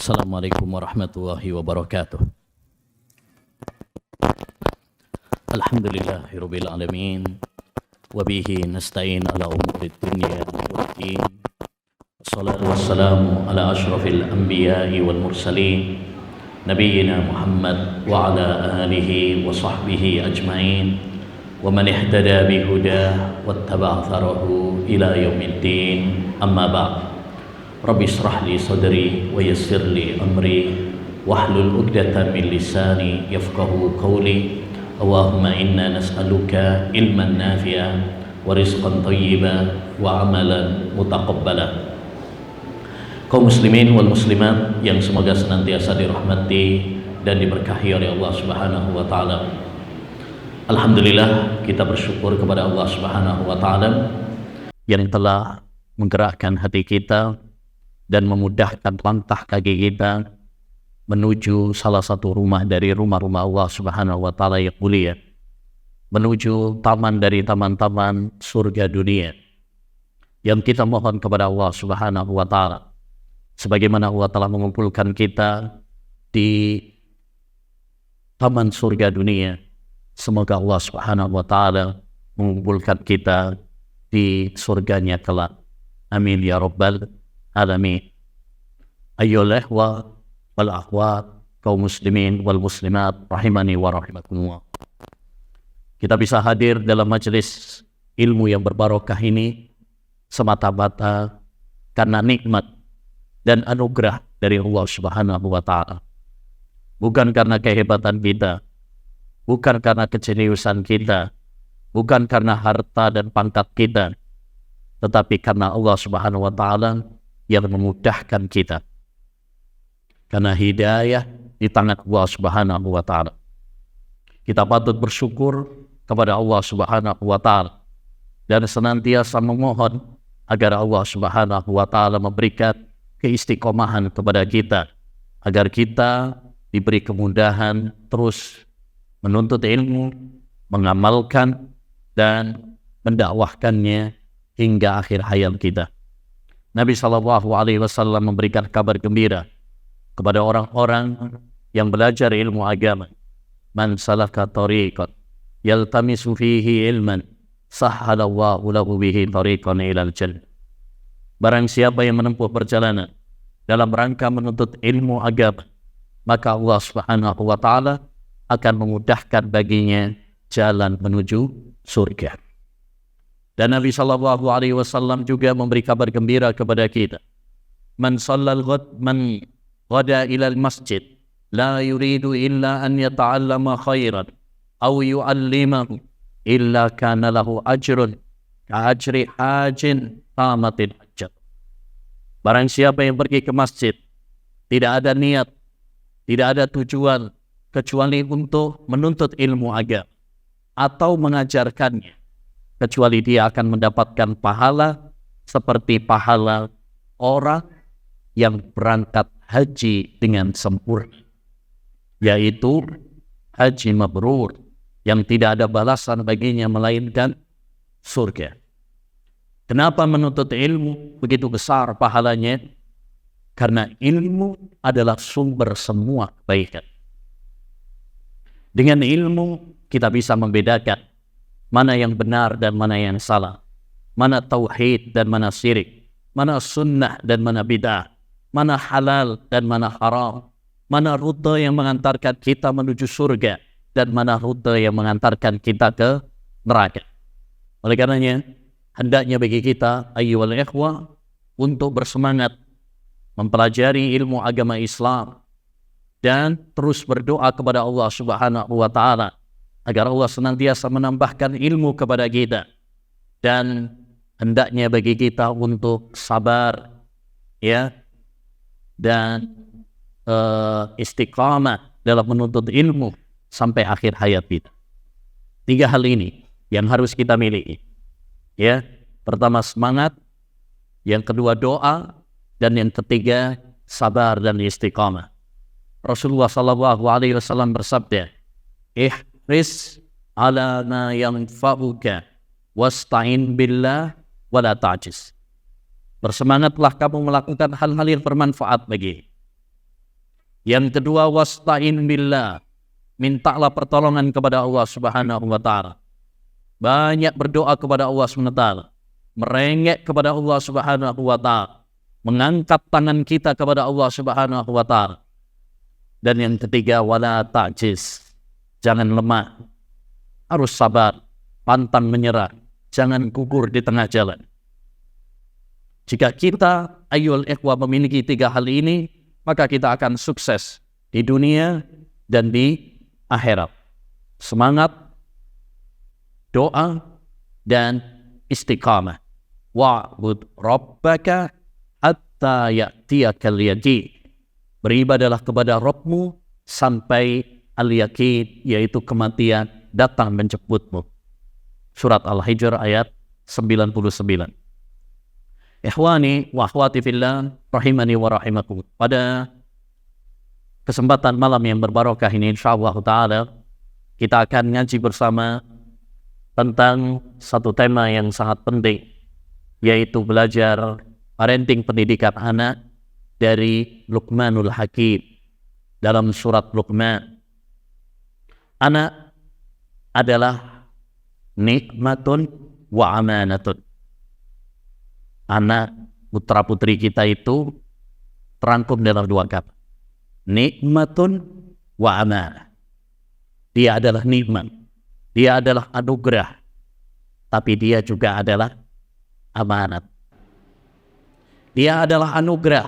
Assalamualaikum warahmatullahi wabarakatuh. Alhamdulillahirabbil alamin wa bihi nasta'in ala umurid dunya waddin. Wassalatu wassalamu ala asyrafil anbiya'i wal mursalin nabiyyina Muhammad wa ala alihi wa sahbihi ajmain wa man ihtada bihudah wattaba'a atharahu ila yaumiddin. Amma ba'd. Rabbi israh li sadri wa yassir li amri wahlul 'uqdatam min lisani yafqahu qawli. Allahumma inna nas'aluka ilman nafi'an wa rizqan thayyiban wa amalan mutaqabbala. Kaum muslimin wal muslimat yang semoga senantiasa dirahmati dan diberkahi oleh Allah Subhanahu wa taala. Alhamdulillah, kita bersyukur kepada Allah Subhanahu wa taala yang telah menggerakkan hati kita dan memudahkan langkah kaki kita menuju salah satu rumah dari rumah-rumah Allah Subhanahu wa taala yang mulia, menuju taman dari taman-taman surga dunia. Yang kita mohon kepada Allah Subhanahu wa taala, sebagaimana Allah telah mengumpulkan kita di taman surga dunia, semoga Allah Subhanahu wa taala mengumpulkan kita di surganya kelak. Amin ya rabbal alamin. Ayyuhal ikhwah wal akhwat, kaum muslimin wal muslimat rahimani wa rahimakumullah. Kita bisa hadir dalam majelis ilmu yang berbarokah ini semata-mata karena nikmat dan anugerah dari Allah Subhanahu wa taala. Bukan karena kehebatan kita, bukan karena kejeniusan kita, bukan karena harta dan pangkat kita, tetapi karena Allah Subhanahu wa taala yang memudahkan kita. Karena hidayah di tangan Allah Subhanahu wa taala. Kita patut bersyukur kepada Allah Subhanahu wa taala dan senantiasa memohon agar Allah Subhanahu wa taala memberikan keistiqomahan kepada kita, agar kita diberi kemudahan terus menuntut ilmu, mengamalkan dan mendakwahkannya hingga akhir hayat kita. Nabi SAW memberikan kabar gembira kepada orang-orang yang belajar ilmu agama. Man salaka tariqan yaltamisu fihi ilman sahhalallahu lahu bihi tariqan ilal jannah. Barang siapa yang menempuh perjalanan dalam rangka menuntut ilmu agama, maka Allah Subhanahu wa taala akan memudahkan baginya jalan menuju surga. Dan Nabi SAW juga memberi kabar gembira kepada kita. Man ghada ilal masjid la yuridu illa an yata'allama khairan aw yu'allimahu illa kana lahu ajrun ka ajri hajin tamatin hajjat. Barang siapa yang pergi ke masjid tidak ada niat, tidak ada tujuan kecuali untuk menuntut ilmu agama atau mengajarkannya, kecuali dia akan mendapatkan pahala seperti pahala orang yang berangkat haji dengan sempurna, yaitu haji mabrur yang tidak ada balasan baginya melainkan surga. Kenapa menuntut ilmu begitu besar pahalanya? Karena ilmu adalah sumber semua kebaikan. Dengan ilmu kita bisa membedakan mana yang benar dan mana yang salah, mana tauhid dan mana syirik, mana sunnah dan mana bid'ah, mana halal dan mana haram, mana rute yang mengantarkan kita menuju surga dan mana rute yang mengantarkan kita ke neraka. Oleh karenanya, hendaknya bagi kita ayyuhal ikhwah untuk bersemangat mempelajari ilmu agama Islam dan terus berdoa kepada Allah Subhanahu wa taala agar Allah senantiasa menambahkan ilmu kepada kita, dan hendaknya bagi kita untuk sabar ya dan istiqamah dalam menuntut ilmu sampai akhir hayat kita. 3 hal ini yang harus kita miliki. Ya, pertama semangat, yang kedua doa, dan yang ketiga sabar dan istiqamah. Rasulullah SAW bersabda, ihris ala ma yanfa'uka wasta'in billah wala ta'jiz. Bersemangatlah kamu melakukan hal-hal yang bermanfaat bagi. Yang kedua, wasta'in billah. Mintalah pertolongan kepada Allah Subhanahu wa taala. Banyak berdoa kepada Allah Subhanahu wa taala. Merengek kepada Allah Subhanahu wa taala. Mengangkat tangan kita kepada Allah Subhanahu wa taala. Dan yang ketiga, wala ta'jiz. Jangan lemah. Harus sabar, pantang menyerah. Jangan gugur di tengah jalan. Jika kita, ayyuhal ikhwah, memiliki 3 hal ini, maka kita akan sukses di dunia dan di akhirat. Semangat, doa, dan istiqamah. Wa'bud rabbaka hatta ya'tiyakal yaqin. Beribadalah kepada Rabbmu sampai al-yaqin, yaitu kematian, datang menjemputmu. Surat Al-Hijr ayat 99. Ikhwani wa akhwati fillah, rahimani wa rahimakum. Pada kesempatan malam yang berbarokah ini, insyaallah ta'ala, kita akan ngaji bersama tentang satu tema yang sangat penting, yaitu belajar parenting, pendidikan anak dari Luqmanul Hakim. Dalam surat Luqman, anak adalah nikmatun wa amanatun. Anak, putra putri kita itu terangkum dalam 2 kata. Nikmatun wa amanah. Dia adalah nikmat, dia adalah anugerah, tapi dia juga adalah amanat. Dia adalah anugerah,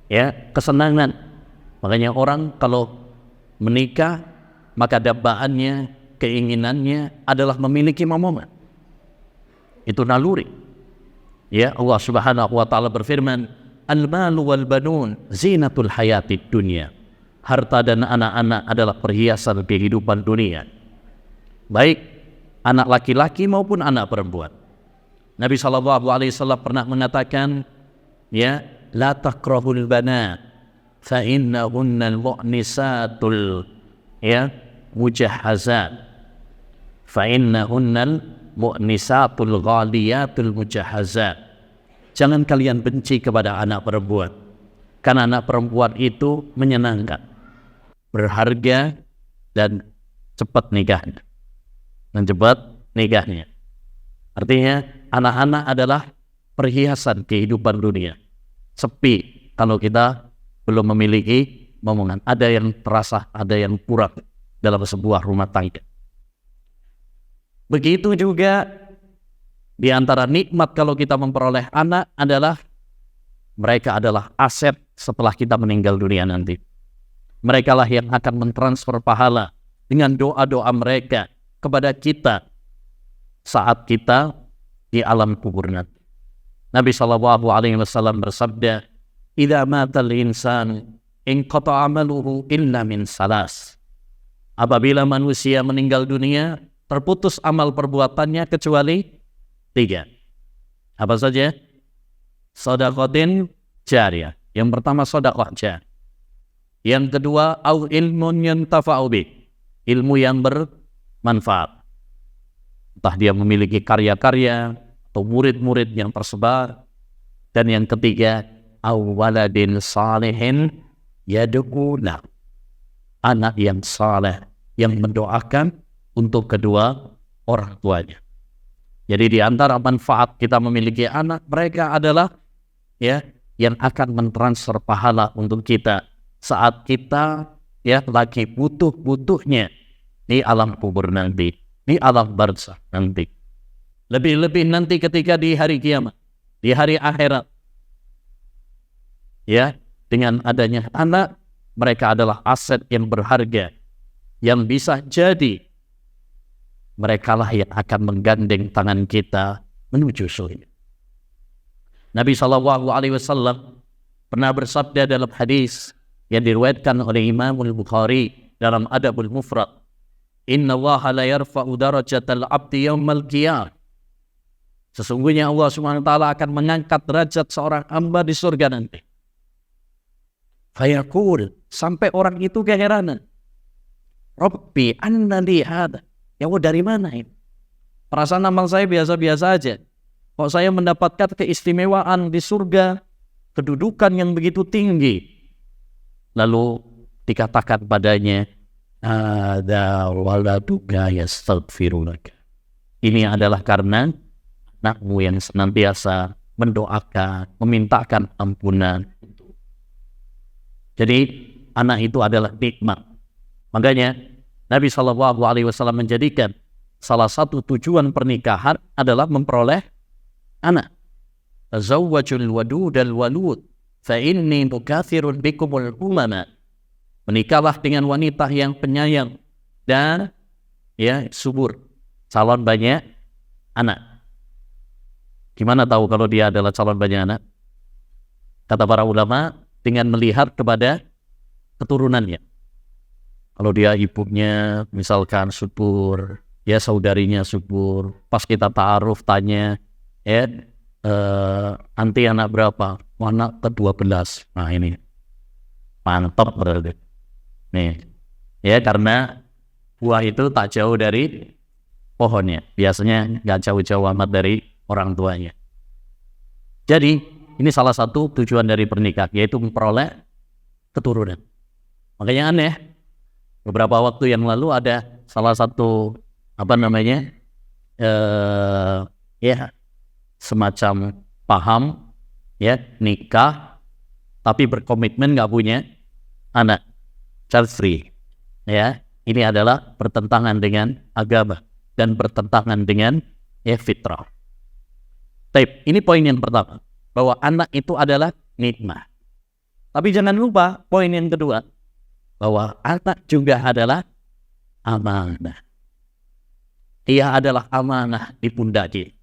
ya, kesenangan. Makanya orang kalau menikah, maka dambaannya, keinginannya adalah memiliki momongan. Itu naluri. Ya, Allah Subhanahu wa taala berfirman, al-malu wal banun zinatul hayatid dunya. Harta dan anak-anak adalah perhiasan kehidupan dunia. Baik anak laki-laki maupun anak perempuan. Nabi SAW pernah mengatakan, ya, la takrahul banat fa innahunnal mu'nisatul, ya, mujahhazat, fa innahunnal mu'nisatul ghaliyatul mujahhazat. Jangan kalian benci kepada anak perempuan, karena anak perempuan itu menyenangkan, berharga, dan cepat nikahnya. Artinya anak-anak adalah perhiasan kehidupan dunia. Sepi kalau kita belum memiliki momongan. Ada yang terasa, ada yang kurang dalam sebuah rumah tangga. Begitu juga di antara nikmat kalau kita memperoleh anak adalah mereka adalah aset setelah kita meninggal dunia nanti. Mereka lah yang akan mentransfer pahala dengan doa-doa mereka kepada kita saat kita di alam kubur nanti. Nabi SAW bersabda, "Idza matal insan inqata amaluhu illa min salas." Apabila manusia meninggal dunia, terputus amal perbuatannya kecuali 3. Apa saja? Shadaqatin jariyah. Yang pertama sedekah jariyah. Yang kedua, au ilmun yantafa'u bih. Ilmu yang bermanfaat. Entah dia memiliki karya-karya atau murid-murid yang tersebar. Dan yang ketiga, au waladin salihin yad'u lahu. Anak yang saleh yang mendoakan untuk kedua orang tuanya. Jadi di antara manfaat kita memiliki anak, mereka adalah, ya, yang akan mentransfer pahala untuk kita saat kita, ya, lagi butuh-butuhnya di alam kubur nanti, di alam barzakh nanti. Lebih-lebih nanti ketika di hari kiamat, di hari akhirat, ya, dengan adanya anak, mereka adalah aset yang berharga, yang bisa jadi mereka lah yang akan menggandeng tangan kita menuju surga. Nabi SAW pernah bersabda dalam hadis yang diriwayatkan oleh Imam Al-Bukhari dalam Adabul Mufrad, "Inna Allah la yarfa'u darajatal abdi yawmal qiyamah." Sesungguhnya Allah Subhanahu wa taala akan mengangkat derajat seorang hamba di surga nanti. Fayaqul, sampai orang itu keheranan, "Rabbi anna li hadza?" Ya Allah, dari mana ini? Perasaan amal saya biasa-biasa aja. Kok saya mendapatkan keistimewaan di surga, kedudukan yang begitu tinggi? lalu dikatakan padanya, ada waladuka yastaghfirulaka. Ini adalah karena anakmu yang senantiasa mendoakan, memintakan ampunan. Jadi anak itu adalah nikmat. Makanya Nabi SAW menjadikan salah satu tujuan pernikahan adalah memperoleh anak. Tazawwajul wadudal walud fa inni mukatsirun bikumul umama. Menikahlah dengan wanita yang penyayang dan subur, calon banyak anak. Gimana tahu kalau dia adalah calon banyak anak? Kata para ulama, dengan melihat kepada keturunannya. Kalau dia ibunya misalkan subur, saudarinya subur, pas kita ta'aruf tanya, anti anak berapa? Anak ke-12. Nah ini mantap berarti. Nih, karena buah itu tak jauh dari pohonnya. Biasanya nggak jauh-jauh amat dari orang tuanya. Jadi ini salah satu tujuan dari pernikahan, yaitu memperoleh keturunan. Makanya aneh, beberapa waktu yang lalu ada salah satu semacam paham nikah tapi berkomitmen nggak punya anak, child free. Ini adalah bertentangan dengan agama dan bertentangan dengan fitrah. Ini poin yang pertama, bahwa anak itu adalah nikmat. Tapi jangan lupa poin yang kedua, bahwa anak juga adalah amanah. Ia adalah amanah di pundak kita.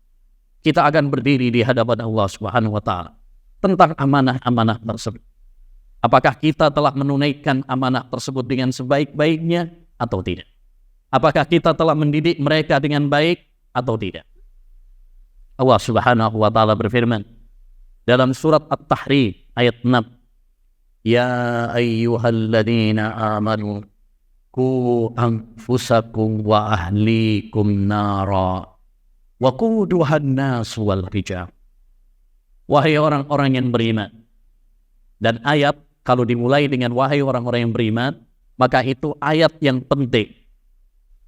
Kita akan berdiri di hadapan Allah Subhanahu wa Ta'ala tentang amanah-amanah tersebut. Apakah kita telah menunaikan amanah tersebut dengan sebaik-baiknya atau tidak? Apakah kita telah mendidik mereka dengan baik atau tidak? Allah Subhanahu wa Ta'ala berfirman dalam surat At-Tahrim ayat 6, Ya ayyuhalladzina amanu qu anfusakum wa ahlikum nara wa quduhan nas wal hijab. Wahai orang-orang yang beriman. Dan ayat kalau dimulai dengan wahai orang-orang yang beriman, maka itu ayat yang penting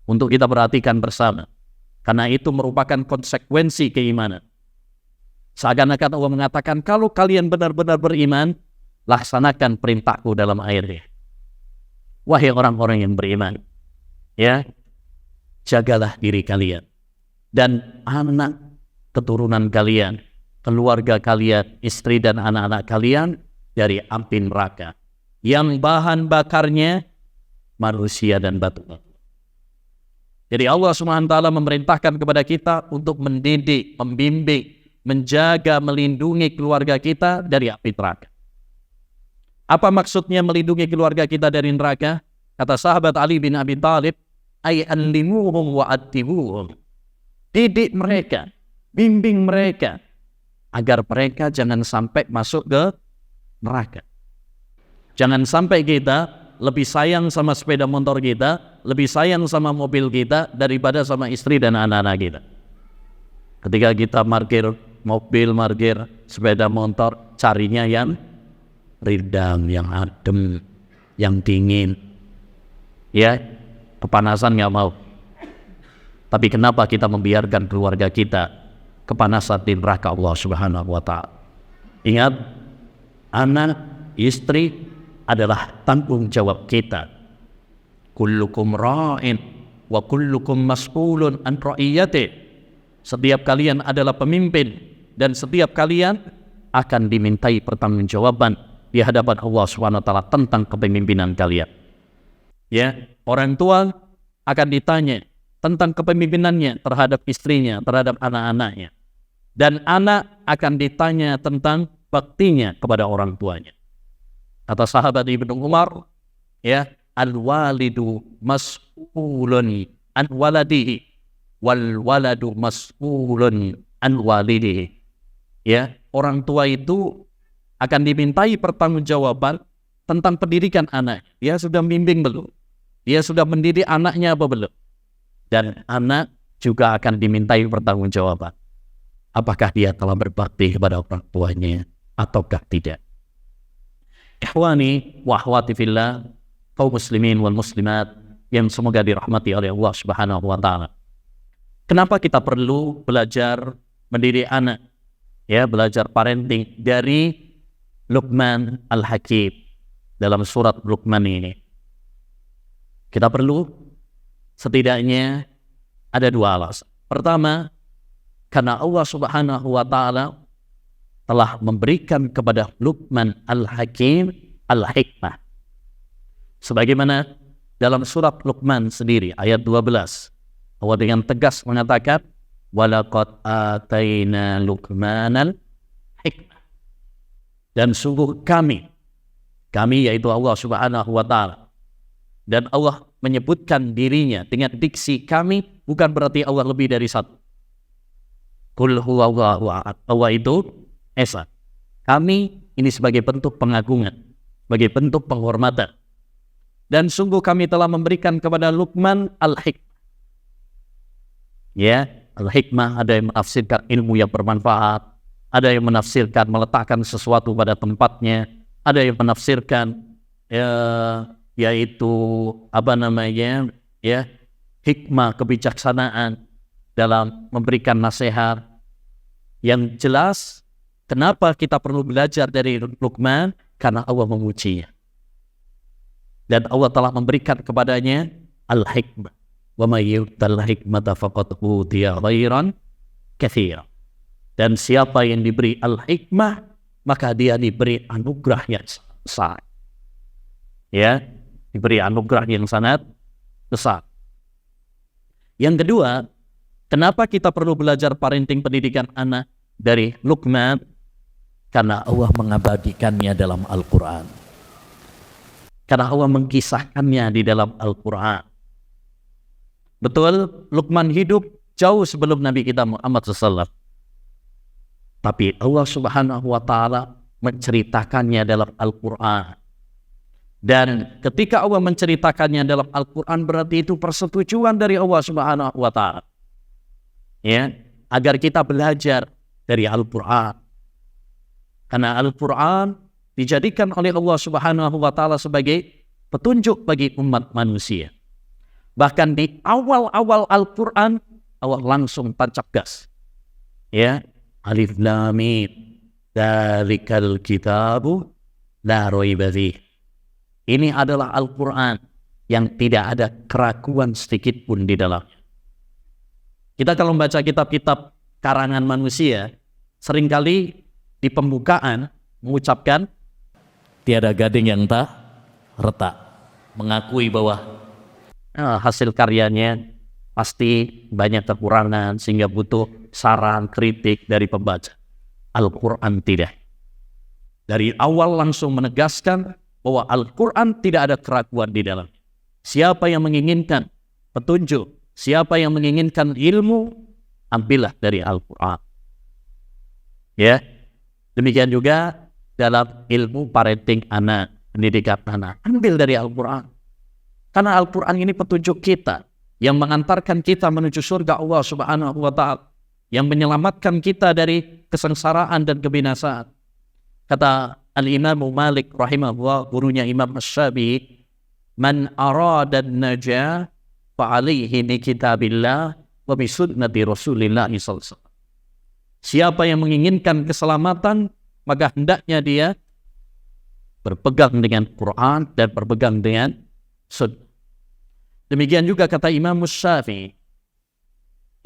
untuk kita perhatikan bersama. Karena itu merupakan konsekuensi keimanan. Seakan-akan Allah mengatakan, kalau kalian benar-benar beriman, laksanakan perintahku dalam ayatnya. Wahai orang-orang yang beriman, jagalah diri kalian dan anak keturunan kalian, keluarga kalian, istri dan anak-anak kalian dari api neraka yang bahan bakarnya manusia dan batu-batu. Jadi Allah SWT memerintahkan kepada kita untuk mendidik, membimbing, menjaga, melindungi keluarga kita dari api neraka. Apa maksudnya melindungi keluarga kita dari neraka? Kata sahabat Ali bin Abi Thalib, ay'allimuhum wa'addibuhum. Didik mereka, bimbing mereka, agar mereka jangan sampai masuk ke neraka. Jangan sampai kita lebih sayang sama sepeda motor kita, lebih sayang sama mobil kita daripada sama istri dan anak-anak kita. Ketika kita parkir mobil, parkir sepeda motor, carinya yang redam, yang adem, yang dingin. Kepanasan nggak mau. Tapi kenapa kita membiarkan keluarga kita kepanasan di neraka Allah Subhanahu wa Ta'ala? Ingat, anak, istri adalah tanggung jawab kita. Kullukum ra'in wa kullukum mas'ulun an ra'iyati. Setiap kalian adalah pemimpin dan setiap kalian akan dimintai pertanggungjawaban di hadapan Allah SWT tentang kepemimpinan kalian. Orang tua akan ditanya tentang kepemimpinannya terhadap istrinya, terhadap anak-anaknya. Dan anak akan ditanya tentang baktinya kepada orang tuanya. Kata sahabat Ibnu Umar, al-walidu mas'ulun an waladihi wal waladu mas'ulun an walidihi. Orang tua itu akan dimintai pertanggungjawaban tentang pendidikan anak. Dia sudah membimbing belum? Dia sudah mendidik anaknya apa belum? Dan anak juga akan dimintai pertanggungjawaban. Apakah dia telah berbakti kepada orang tuanya ataukah tidak? Ikhwani wa akhwati fillah, kaum muslimin wal muslimat yang semoga dirahmati oleh Allah Subhanahu wa taala. Kenapa kita perlu belajar mendidik anak? Ya, belajar parenting dari Luqman Al-Hakim dalam surat Luqman ini. Kita perlu setidaknya ada dua alasan. Pertama, karena Allah Subhanahu wa taala telah memberikan kepada Luqman Al-Hakim Al-Hikmah. Sebagaimana dalam surat Luqman sendiri ayat 12, Allah dengan tegas mengatakan, "Walaqad ataina Luqmanal hikmah." Dan sungguh kami yaitu Allah Subhanahu wa taala. Dan Allah menyebutkan dirinya dengan diksi kami, bukan berarti Allah lebih dari satu. Qul huwallahu ahad. Allah itu Esa. Kami ini sebagai bentuk pengagungan, sebagai bentuk penghormatan. Dan sungguh kami telah memberikan kepada Luqman Al-Hikmah. Ya, Al-Hikmah ada yang menafsirkan ilmu yang bermanfaat, ada yang menafsirkan meletakkan sesuatu pada tempatnya, ada yang menafsirkan yaitu hikmah, kebijaksanaan dalam memberikan nasihat. Yang jelas, kenapa kita perlu belajar dari Luqman? Karena Allah memujinya. Dan Allah telah memberikan kepadanya al-hikmah. Wa may yu'tal hikmata faqad utiya khairan katsiran. Dan siapa yang diberi al-hikmah, maka dia diberi anugerah yang besar. Ya, diberi anugerah yang sangat besar. Yang kedua, kenapa kita perlu belajar parenting pendidikan anak dari Luqman? Karena Allah mengabadikannya dalam Al-Quran. Karena Allah mengkisahkannya di dalam Al-Quran. Betul, Luqman hidup jauh sebelum Nabi kita Muhammad SAW. Tapi Allah Subhanahu wa taala menceritakannya dalam Al-Quran. Dan ketika Allah menceritakannya dalam Al-Quran, berarti itu persetujuan dari Allah Subhanahu wa taala. Ya, agar kita belajar dari Al-Quran. Karena Al-Quran dijadikan oleh Allah Subhanahu wa taala sebagai petunjuk bagi umat manusia. Bahkan di awal-awal Al-Quran, Allah langsung tancap gas. Ya, Alif Lam Mim, dzalikal kitabu la raiba fiih. Ini adalah Al-Quran yang tidak ada keraguan sedikit pun di dalamnya. Kita kalau membaca kitab-kitab karangan manusia, seringkali di pembukaan mengucapkan tiada gading yang tak retak, mengakui bahwa hasil karyanya pasti banyak kekurangan sehingga butuh saran kritik dari pembaca. Al-Quran tidak. Dari awal langsung menegaskan bahwa Al-Quran tidak ada keraguan di dalamnya. Siapa yang menginginkan petunjuk, siapa yang menginginkan ilmu, ambillah dari Al-Quran. Ya, demikian juga dalam ilmu parenting anak, pendidikan anak, ambil dari Al-Quran. Karena Al-Quran ini petunjuk kita yang mengantarkan kita menuju surga Allah Subhanahu wa taala, yang menyelamatkan kita dari kesengsaraan dan kebinasaan. Kata Al-Imam Malik rahimahullah, gurunya Imam Asy-Syafi'i, "Man arada an-najah fa 'alaihi bi kitabillah wa bi sunnati Rasulillah sallallahu alaihi wasallam." Siapa yang menginginkan keselamatan, maka hendaknya dia berpegang dengan Quran dan berpegang dengan sunnah. Demikian juga kata Imam Asy-Syafi'i,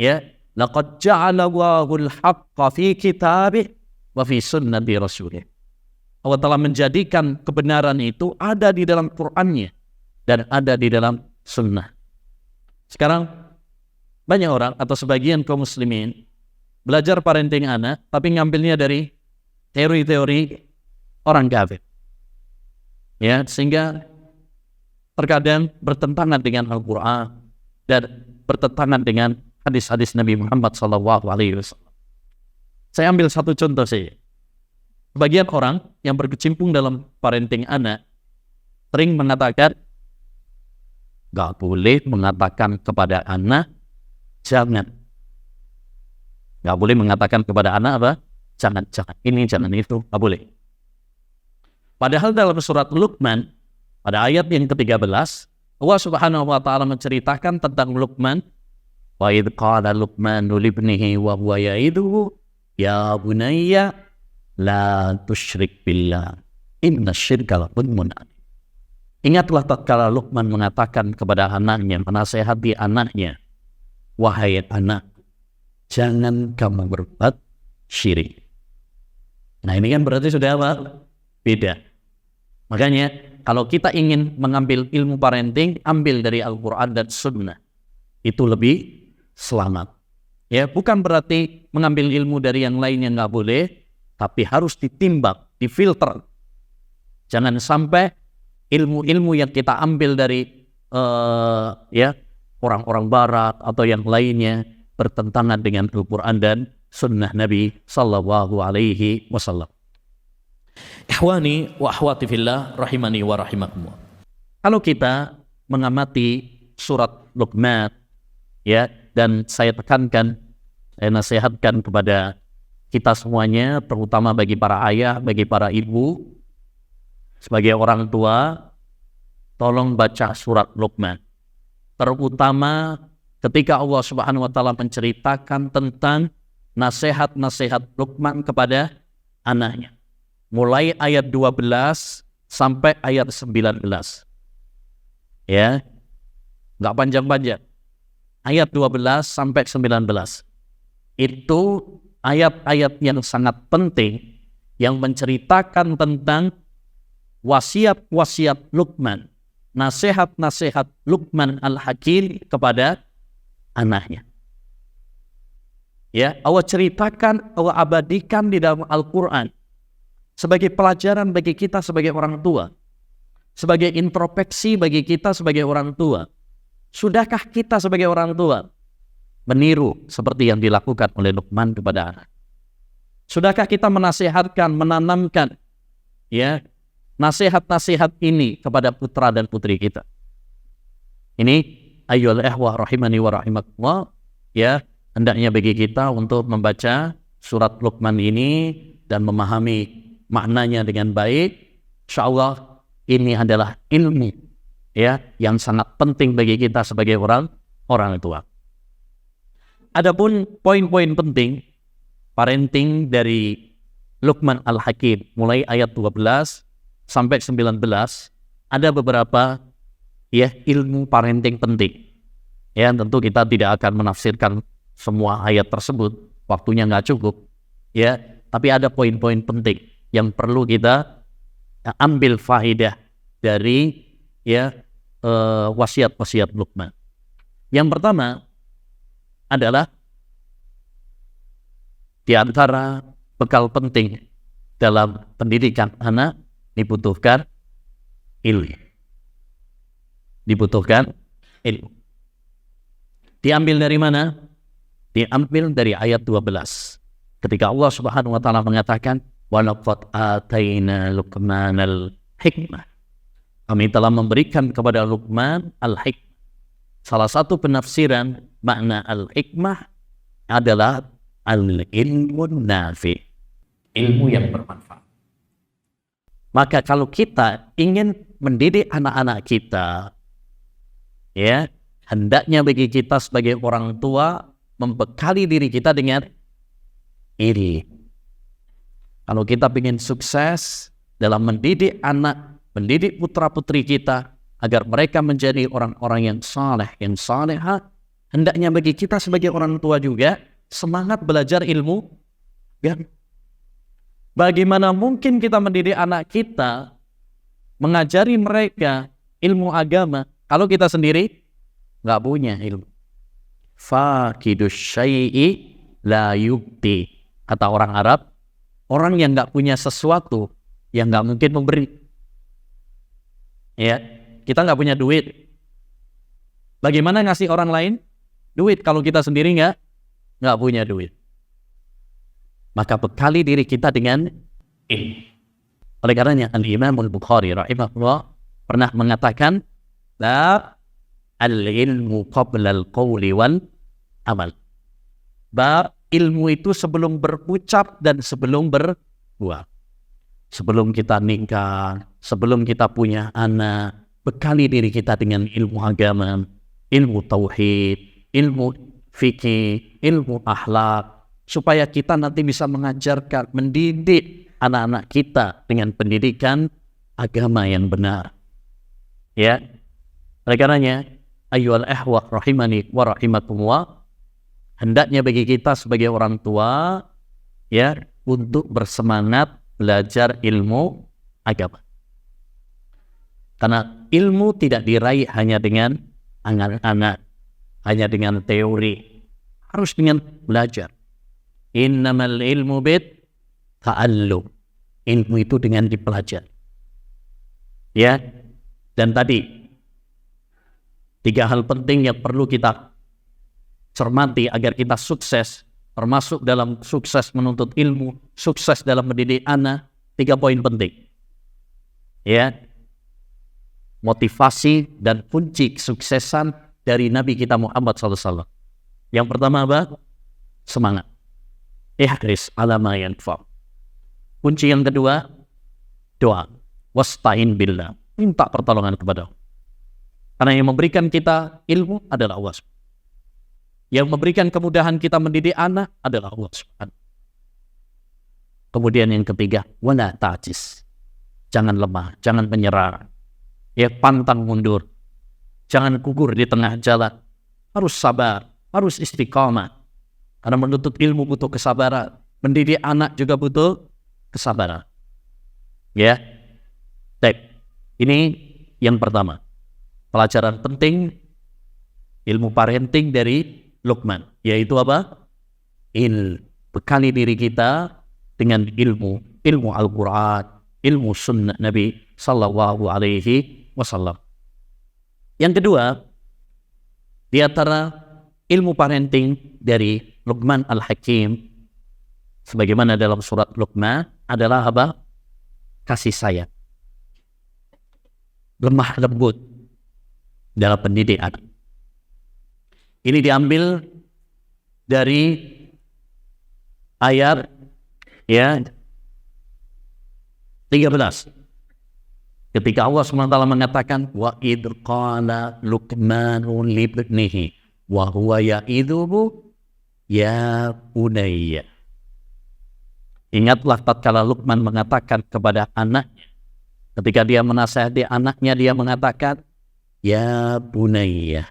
ya, laqad ja'ala Allahul haqqa fi kitabih wa fi sunnati Rasulih. Allah telah menjadikan kebenaran itu ada di dalam Qur'annya dan ada di dalam sunnah. Sekarang banyak orang atau sebagian kaum muslimin belajar parenting anak tapi ngambilnya dari teori-teori orang kafir. Ya, sehingga terkadang bertentangan dengan Al-Quran dan bertentangan dengan hadis-hadis Nabi Muhammad SAW. Saya ambil satu contoh saja. Sebagian orang yang berkecimpung dalam parenting anak sering mengatakan, gak boleh mengatakan kepada anak, jangan. Gak boleh mengatakan kepada anak apa? Jangan, jangan ini, jangan itu, gak boleh. Padahal dalam surat Luqman, pada ayat yang ke-13, Allah Subhanahu wa Ta'ala menceritakan tentang Luqman. Wa idh qala Luqmanu libnihi wa huwa ya'iduhu ya bunayya la tusyrik billah inna syirka la dzulmun adzim. Ingatlah tatkala Luqman mengatakan kepada anaknya, menasihati anaknya, wahai anak, jangan kamu berbuat syirik. Nah ini kan berarti sudah apa? Beda. Makanya kalau kita ingin mengambil ilmu parenting, ambil dari Al-Quran dan Sunnah. Itu lebih selamat. Ya, bukan berarti mengambil ilmu dari yang lain yang nggak boleh, tapi harus ditimbang, difilter. Jangan sampai ilmu-ilmu yang kita ambil dari orang-orang Barat atau yang lainnya bertentangan dengan Al-Quran dan Sunnah Nabi Sallallahu Alaihi Wasallam. Ikhwani wa akhwati fillah rahimani wa rahimakumullah. Kalau kita mengamati surat Luqman, ya, dan saya tekankan, saya nasihatkan kepada kita semuanya, terutama bagi para ayah, bagi para ibu, sebagai orang tua, tolong baca surat Luqman. Terutama ketika Allah Subhanahu wa Ta'ala menceritakan tentang nasihat-nasihat Luqman kepada anaknya. Mulai ayat 12 sampai ayat 19. Ya, nggak panjang-panjang. Ayat 12 sampai 19. Itu ayat-ayat yang sangat penting yang menceritakan tentang wasiat-wasiat Luqman, nasihat-nasihat Luqman Al-Hakim kepada anaknya. Ya, Allah ceritakan, Allah abadikan di dalam Al-Quran sebagai pelajaran bagi kita sebagai orang tua, sebagai introspeksi bagi kita sebagai orang tua. Sudahkah kita sebagai orang tua meniru seperti yang dilakukan oleh Luqman kepada anak? Sudahkah kita menasihatkan, menanamkan, ya, nasihat-nasihat ini kepada putra dan putri kita? Ini ayyuhal ikhwah rahimani wa rahimakumullah, ya, hendaknya bagi kita untuk membaca surat Luqman ini dan memahami maknanya dengan baik. Insyaallah ini adalah ilmu, ya, yang sangat penting bagi kita sebagai orang tua. Adapun poin-poin penting parenting dari Luqman Al-Hakim mulai ayat 12 sampai 19, ada beberapa, ya, ilmu parenting penting. Ya, tentu kita tidak akan menafsirkan semua ayat tersebut, waktunya nggak cukup, ya, tapi ada poin-poin penting yang perlu kita ambil faedah dari, ya, wasiat-wasiat Luqman. Yang pertama adalah di antara bekal penting dalam pendidikan anak dibutuhkan ilmu. Dibutuhkan ilmu. Diambil dari mana? Diambil dari ayat 12. Ketika Allah Subhanahu wa Ta'ala mengatakan, wa laqad ataina Luqmanal hikmah. Kami telah memberikan kepada Luqman al-hikmah. Salah satu penafsiran makna al-hikmah adalah al-ilmun nafi, ilmu yang bermanfaat. Maka kalau kita ingin mendidik anak-anak kita, ya, hendaknya bagi kita sebagai orang tua membekali diri kita dengan ini. Kalau kita ingin sukses dalam mendidik anak, mendidik putra-putri kita agar mereka menjadi orang-orang yang saleh, yang salehah, hendaknya bagi kita sebagai orang tua juga semangat belajar ilmu. Ya. Bagaimana mungkin kita mendidik anak kita, mengajari mereka ilmu agama, kalau kita sendiri nggak punya ilmu? Faqidus syai'i la yubti. Kata orang Arab, orang yang nggak punya sesuatu yang nggak mungkin memberi. Ya, kita nggak punya duit. Bagaimana ngasih orang lain duit kalau kita sendiri nggak punya duit? Maka bekali diri kita dengan ilmu. Oleh karenanya Al-Imam Al-Bukhari rahimahullah pernah mengatakan, la al-ilmu qabla al-qawli wal amal. Bab ilmu itu sebelum berucap dan sebelum berbuat. sebelum kita nikah, sebelum kita punya anak, bekali diri kita dengan ilmu agama, ilmu tauhid, ilmu fikih, ilmu akhlak, supaya kita nanti bisa mengajarkan, mendidik anak-anak kita dengan pendidikan agama yang benar. Ya, oleh karenanya, ayyuhal ihwah rahimani wa rahimakumullah, hendaknya bagi kita sebagai orang tua, ya, untuk bersemangat belajar ilmu agama. Karena ilmu tidak diraih hanya dengan angan-angan, hanya dengan teori, harus dengan belajar. Innamal ilmu bit ta'allum. Ilmu itu dengan dipelajari. Ya, dan tadi 3 hal penting yang perlu kita cermati agar kita sukses, termasuk dalam sukses menuntut ilmu, sukses dalam mendidik anak. 3 poin penting. Ya, motivasi dan kunci kesuksesan dari Nabi kita Muhammad SAW. Yang pertama apa? Semangat. Ihris ala ma yanfa'. Kunci yang kedua, doa. Wasta'in billah. Minta pertolongan kepada Allah. Karena yang memberikan kita ilmu adalah Allah. Yang memberikan kemudahan kita mendidik anak adalah Allah. Kemudian yang ketiga, wala ta'jiz. Jangan lemah, jangan menyerah. Ya, pantang mundur. Jangan gugur di tengah jalan. Harus sabar, harus istiqamah. Karena menuntut ilmu butuh kesabaran. Mendidik anak juga butuh kesabaran. Ya. Baik. Ini yang pertama. Pelajaran penting ilmu parenting dari Luqman. Yaitu apa? Bekali diri kita dengan ilmu Al-Quran, ilmu sunnah Nabi Sallallahu Alaihi Wasallam. Yang kedua, di antara ilmu parenting dari Luqman Al-Hakim, sebagaimana dalam surat Luqman, adalah apa? Kasih sayang, lemah lembut dalam pendidikan. Ini diambil dari ayat 13. Ketika Allah SWT mengatakan, wa idh qala Luqmanu libnihi wa huwa ya'idhuhu ya bunayya. Ingatlah tatkala Luqman mengatakan kepada anaknya, ketika dia menasihati anaknya, dia mengatakan ya bunayya.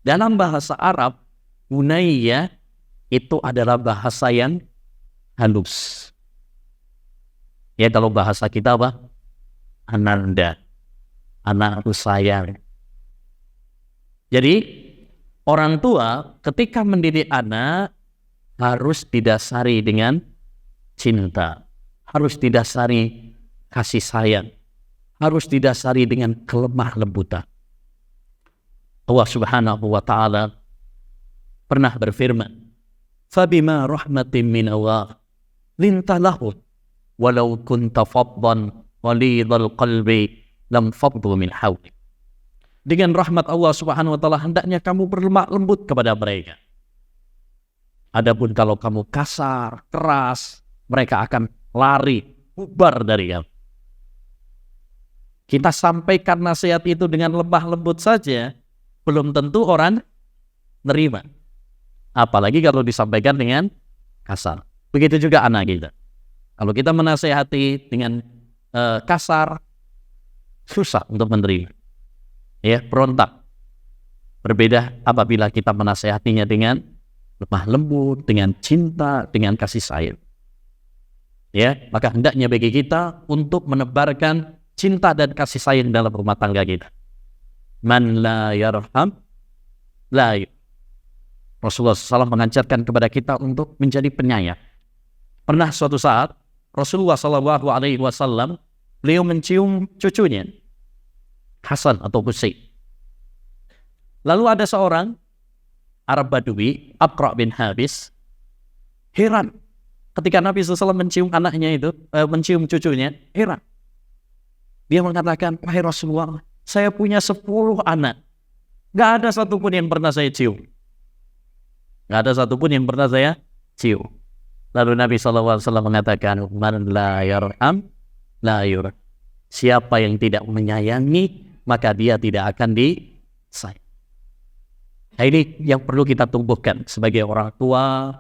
Dalam bahasa Arab, bunayya itu adalah bahasa yang halus. Ya, kalau bahasa kita apa? Ananda, anakku sayang. Jadi orang tua ketika mendidik anak harus didasari dengan cinta, harus didasari kasih sayang, harus didasari dengan kelemah lembutan. Allah Subhanahu wa Ta'ala pernah berfirman, "Fabima rahmatin min Allah linta lahum walau kunta faddan walidhal qalbi lam faddu min hawlik." Dengan rahmat Allah Subhanahu wa Ta'ala hendaknya kamu berlemah lembut kepada mereka. Adapun kalau kamu kasar, keras, mereka akan lari, bubar dari kamu. Kita sampaikan nasihat itu dengan lemah lembut saja, belum tentu orang nerima. Apalagi kalau disampaikan dengan kasar. Begitu juga anak kita. Kalau kita menasihati dengan kasar, susah untuk menerima. Ya, berontak. Berbeda apabila kita menasihatinya dengan lemah lembut, dengan cinta, dengan kasih sayang. Ya, maka hendaknya bagi kita untuk menebarkan cinta dan kasih sayang dalam rumah tangga kita. Man la yarham la yu. Rasulullah SAW mengajarkan kepada kita untuk menjadi penyayang. Pernah suatu saat Rasulullah SAW beliau mencium cucunya Hasan atau Husain. Lalu ada seorang Arab Badui, Aqra bin Habis, heran ketika Nabi SAW mencium anaknya itu, mencium cucunya, heran. Dia mengatakan, wahai Rasulullah, saya punya 10 anak. Gak ada satupun yang pernah saya cium. Gak ada satupun yang pernah saya cium. Lalu Nabi SAW mengatakan, man la yarham la yurham. Siapa yang tidak menyayangi, maka dia tidak akan disayang. Nah, ini yang perlu kita tumbuhkan sebagai orang tua,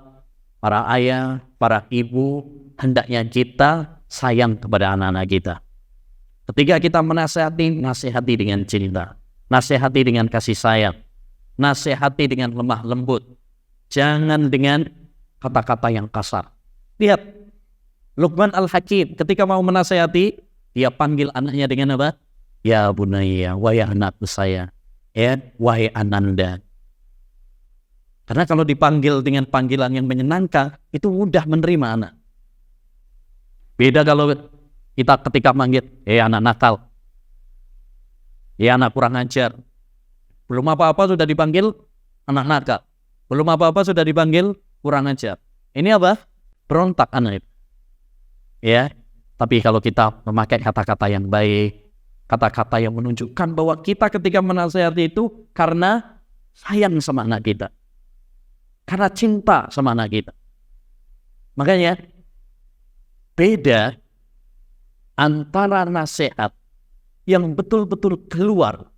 para ayah, para ibu. Hendaknya kita sayang kepada anak-anak kita. Ketika kita menasihati, nasihati dengan cinta, nasihati dengan kasih sayang, nasihati dengan lemah lembut, jangan dengan kata-kata yang kasar. Lihat, Luqman Al-Hakim ketika mau menasihati, dia panggil anaknya dengan apa? Ya bunayya, wahai anakku saya, ya, wahai ananda. Karena kalau dipanggil dengan panggilan yang menyenangkan, itu mudah menerima anak. Beda kalau kita ketika manggil, anak nakal, anak kurang ajar. Belum apa-apa sudah dipanggil anak nakal. Belum apa-apa sudah dipanggil kurang ajar. Ini apa? Berontak anak itu. Ya, tapi kalau kita memakai kata-kata yang baik, kata-kata yang menunjukkan bahwa kita ketika menasihati itu karena sayang sama anak kita, karena cinta sama anak kita. Makanya beda antara nasihat yang betul-betul keluar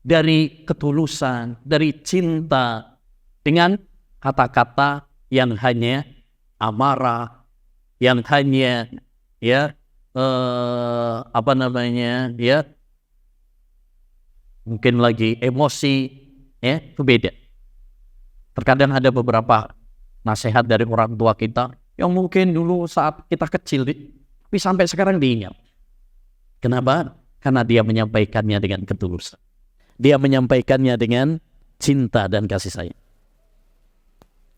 dari ketulusan, dari cinta, dengan kata-kata yang hanya amarah, yang hanya mungkin lagi emosi, itu beda. Terkadang ada beberapa nasihat dari orang tua kita yang mungkin dulu saat kita kecil, tapi sampai sekarang diingat. Kenapa? Karena dia menyampaikannya dengan ketulusan. Dia menyampaikannya dengan cinta dan kasih sayang.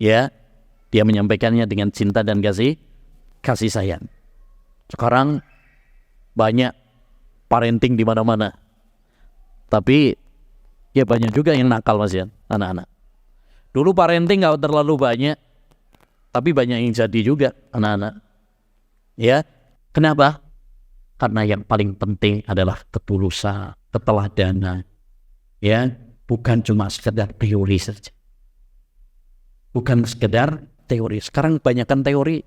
Ya, dia menyampaikannya dengan cinta dan kasih sayang. Sekarang banyak parenting di mana-mana. Tapi ya banyak juga yang nakal Mas ya, anak-anak. Dulu parenting nggak terlalu banyak, tapi banyak yang jadi juga anak-anak. Ya, kenapa? Karena yang paling penting adalah ketulusan, keteladanan. Ya, bukan cuma sekedar teori saja. Bukan sekedar teori. Sekarang kebanyakan teori,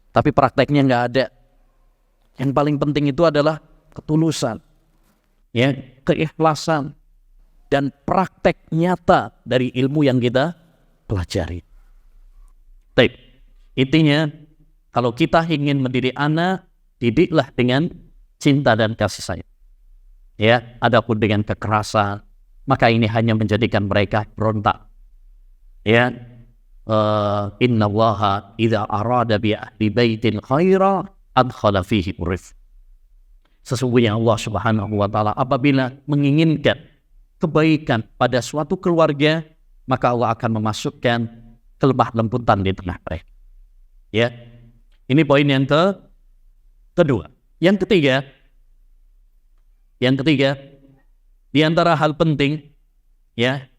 tapi prakteknya nggak ada. Yang paling penting itu adalah ketulusan, ya, keikhlasan, dan praktek nyata dari ilmu yang kita pelajari. Baik, intinya kalau kita ingin mendidik anak, didiklah dengan cinta dan kasih sayang. Ya, adapun dengan kekerasan, maka ini hanya menjadikan mereka berontak. Ya, innallaha idza arada bi ahli baitin khaira adkhala fihi urif. Sesungguhnya Allah Subhanahu wa taala apabila menginginkan kebaikan pada suatu keluarga, maka Allah akan memasukkan kelemah lembutan di tengah mereka. Ya. Ini poin yang kedua. Yang ketiga, di antara hal penting, ya,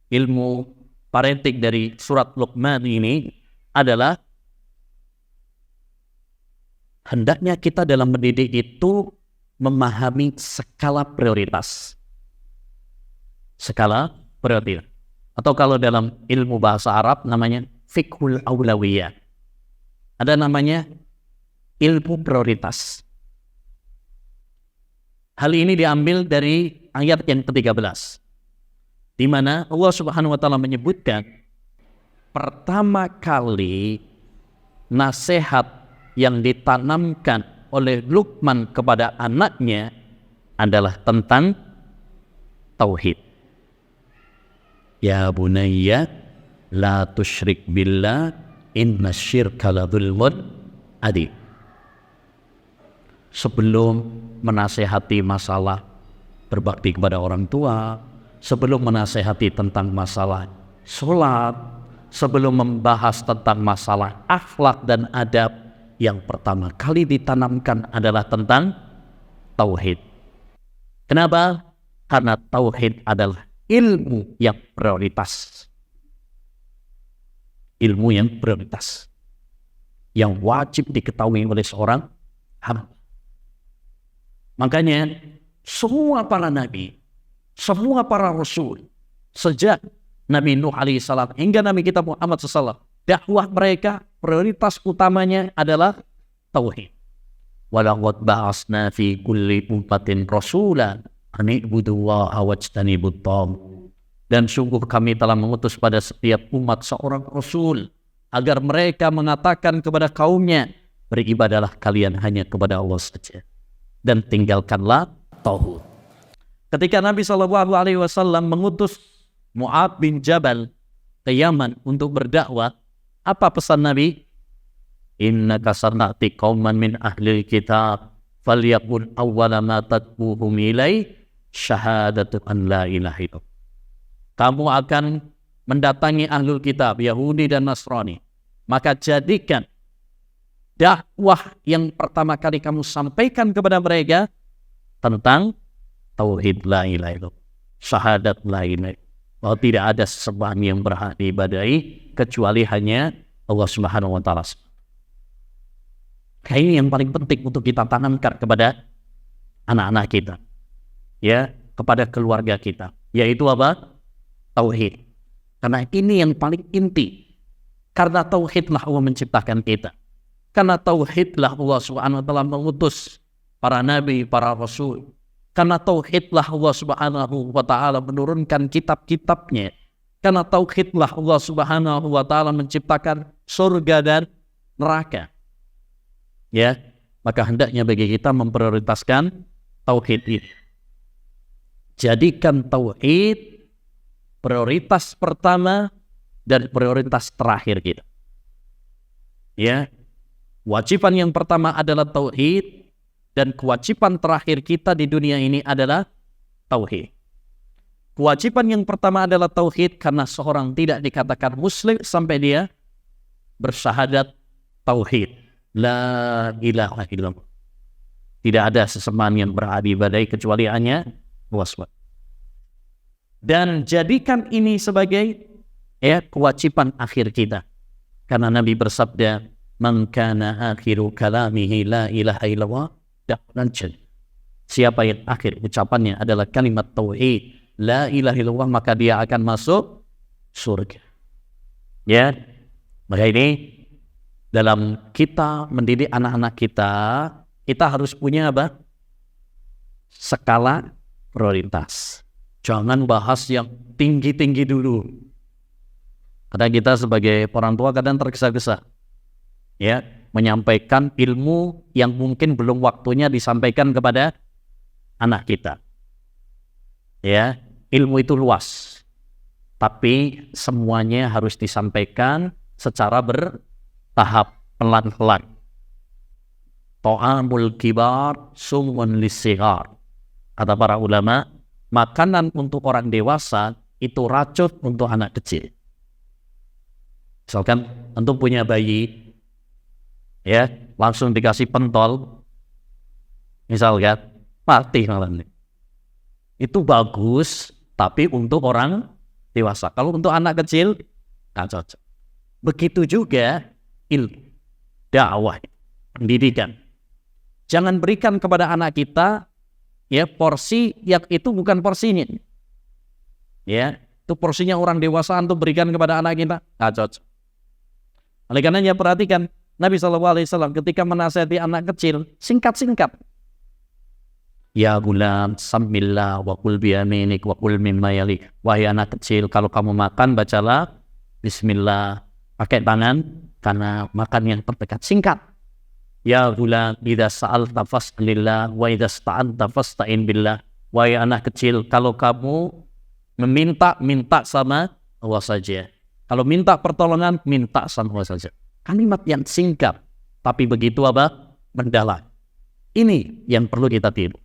ilmu parenting dari surat Luqman ini adalah hendaknya kita dalam mendidik itu memahami skala prioritas. Atau kalau dalam ilmu bahasa Arab namanya fiqhul aulawiyah. Ada namanya ilmu prioritas. Hal ini diambil dari ayat yang ke-13, di mana Allah Subhanahu wa taala menyebutkan pertama kali nasihat yang ditanamkan oleh Luqman kepada anaknya adalah tentang tauhid. Ya bunayya la tusyrik billah inna syirka la dzulmun adzim. Sebelum menasehati masalah berbakti kepada orang tua, sebelum menasehati tentang masalah sholat, sebelum membahas tentang masalah akhlak dan adab, yang pertama kali ditanamkan adalah tentang tauhid. Kenapa? Karena tauhid adalah ilmu yang prioritas. Ilmu yang prioritas, yang wajib diketahui oleh seorang hamba. Makanya semua para nabi, semua para rasul, sejak Nabi Nuh alaihissalam hingga Nabi kita Muhammad SAW, dakwah mereka prioritas utamanya adalah tauhid. Walaqad ba'asna fi kulli ummatin rasulan an i'budullaha wajtanibut taghut. Dan sungguh kami telah mengutus pada setiap umat seorang rasul agar mereka mengatakan kepada kaumnya, beribadalah kalian hanya kepada Allah saja dan tinggalkanlah tauhid. Ketika Nabi SAW mengutus Mu'adz bin Jabal ke Yaman untuk berdakwah, apa pesan Nabi? Innaka sana'ti qauman min ahli kitab falyakun awwala ma tad'uhum ilai syahadatu an la ilaha illallah. Kamu akan mendatangi ahlul kitab Yahudi dan Nasrani, maka jadikan dakwah yang pertama kali kamu sampaikan kepada mereka tentang tauhid la ilaha illallah, syahadat la ilaha illallah, bahwa tidak ada sesembahan yang berhak diibadahi kecuali hanya Allah Subhanahu wa taala. Ini yang paling penting untuk kita tanamkan kepada anak-anak kita, ya, kepada keluarga kita, yaitu apa? Tauhid. Karena ini yang paling inti. Karena tauhidlah Allah menciptakan kita. Karena tauhidlah Allah Subhanahu wa taala mengutus para nabi, para rasul. Karena tauhidlah Allah Subhanahu wa taala menurunkan kitab-kitabnya. Karena tauhidlah Allah Subhanahu wa taala menciptakan surga dan neraka. Ya, maka hendaknya bagi kita memprioritaskan tauhid ini. Jadikan tauhid prioritas pertama dan prioritas terakhir kita. Ya, kewajiban yang pertama adalah tauhid dan kewajiban terakhir kita di dunia ini adalah tauhid. Kewajiban yang pertama adalah tauhid karena seorang tidak dikatakan muslim sampai dia bersyahadat tauhid. La ilaha illallah. Tidak ada sesembahan yang berhak diibadahi kecuali hanya Allah SWT. Dan jadikan ini sebagai kewajiban akhir kita. Karena Nabi bersabda, "Man kana akhiru kalamihi la ilaha illallah dakhala jannah." Siapa yang akhir ucapannya adalah kalimat tauhid, la ilaha illallah, maka dia akan masuk surga. Ya. Maka ini dalam kita mendidik anak-anak kita harus punya apa? Skala prioritas. Jangan bahas yang tinggi-tinggi dulu. Karena kita sebagai orang tua kadang tergesa-gesa, ya, menyampaikan ilmu yang mungkin belum waktunya disampaikan kepada anak kita. Ya, ilmu itu luas, tapi semuanya harus disampaikan secara bertahap, pelan-pelan. Ta'amul kibar sumun lissighar. Kata para ulama, makanan untuk orang dewasa itu racun untuk anak kecil. Misalkan antum punya bayi, ya, langsung dikasih pentol, misalkan mati malam. Itu bagus, tapi untuk orang dewasa. Kalau untuk anak kecil, nggak cocok. Begitu juga ilmu, dakwah, pendidikan. Jangan berikan kepada anak kita porsi yang itu bukan porsinya. Ya, itu porsinya orang dewasa untuk berikan kepada anak kita, nggak cocok. Oleh karenanya perhatikan Nabi SAW ketika menasihati anak kecil, singkat-singkat. Ya gulam, sambillah wa kul biyaminik wa kul mimma yalik. Wahai anak kecil, kalau kamu makan bacalah bismillah, pakai tangan karena makan yang terdekat, singkat. Ya gulam, idza sa'alta fas'alillah wa idza sta'anta fasta'in billah. Wahai anak kecil, kalau kamu minta sama Allah saja. Kalau minta pertolongan, minta sama Allah saja. Kalimat yang singkat, tapi begitu apa? Mendalam. Ini yang perlu kita tiru.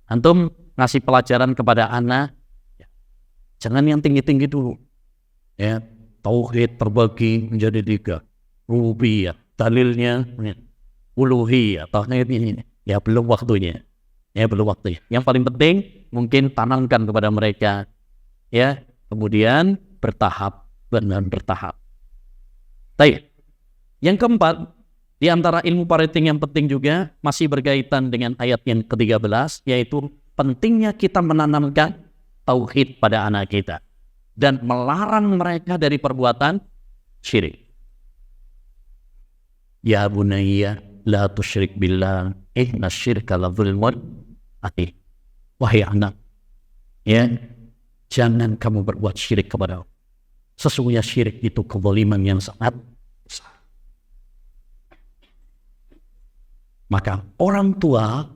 Antum ngasih pelajaran kepada anak, jangan yang tinggi-tinggi dulu. Ya, tauhid terbagi menjadi 3. Rububiyah, dalilnya uluhiyah, tauhid ini. Ya belum waktunya. Yang paling penting mungkin tanamkan kepada mereka. Ya, kemudian bertahap. Baik. Yang keempat, di antara ilmu parenting yang penting juga masih berkaitan dengan ayat yang ke-13, yaitu pentingnya kita menanamkan tauhid pada anak kita dan melarang mereka dari perbuatan syirik. Ya bunayya la tusyrik billah inna syirka la zulmun adzim. Wahai anak, ya, jangan kamu berbuat syirik kepada Allah. Sesungguhnya syirik itu kezaliman yang sangat besar. Maka orang tua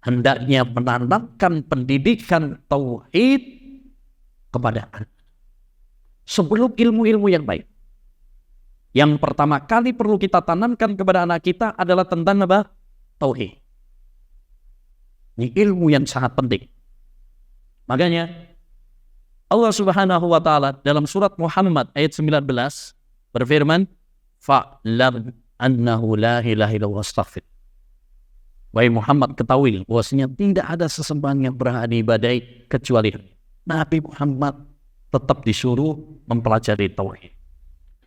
hendaknya menanamkan pendidikan tauhid kepada anak sebelum ilmu-ilmu yang baik. Yang pertama kali perlu kita tanamkan kepada anak kita adalah tentang apa? Tauhid. Ini ilmu yang sangat penting. Makanya Allah Subhanahu wa taala dalam surat Muhammad ayat 19 berfirman, "Fa'lam annahu la ilaha illallah astaghfir." Wahai Muhammad, ketahui bahwasanya tidak ada sesembahan yang berhak diibadahi kecuali Nabi Muhammad tetap disuruh mempelajari tauhid.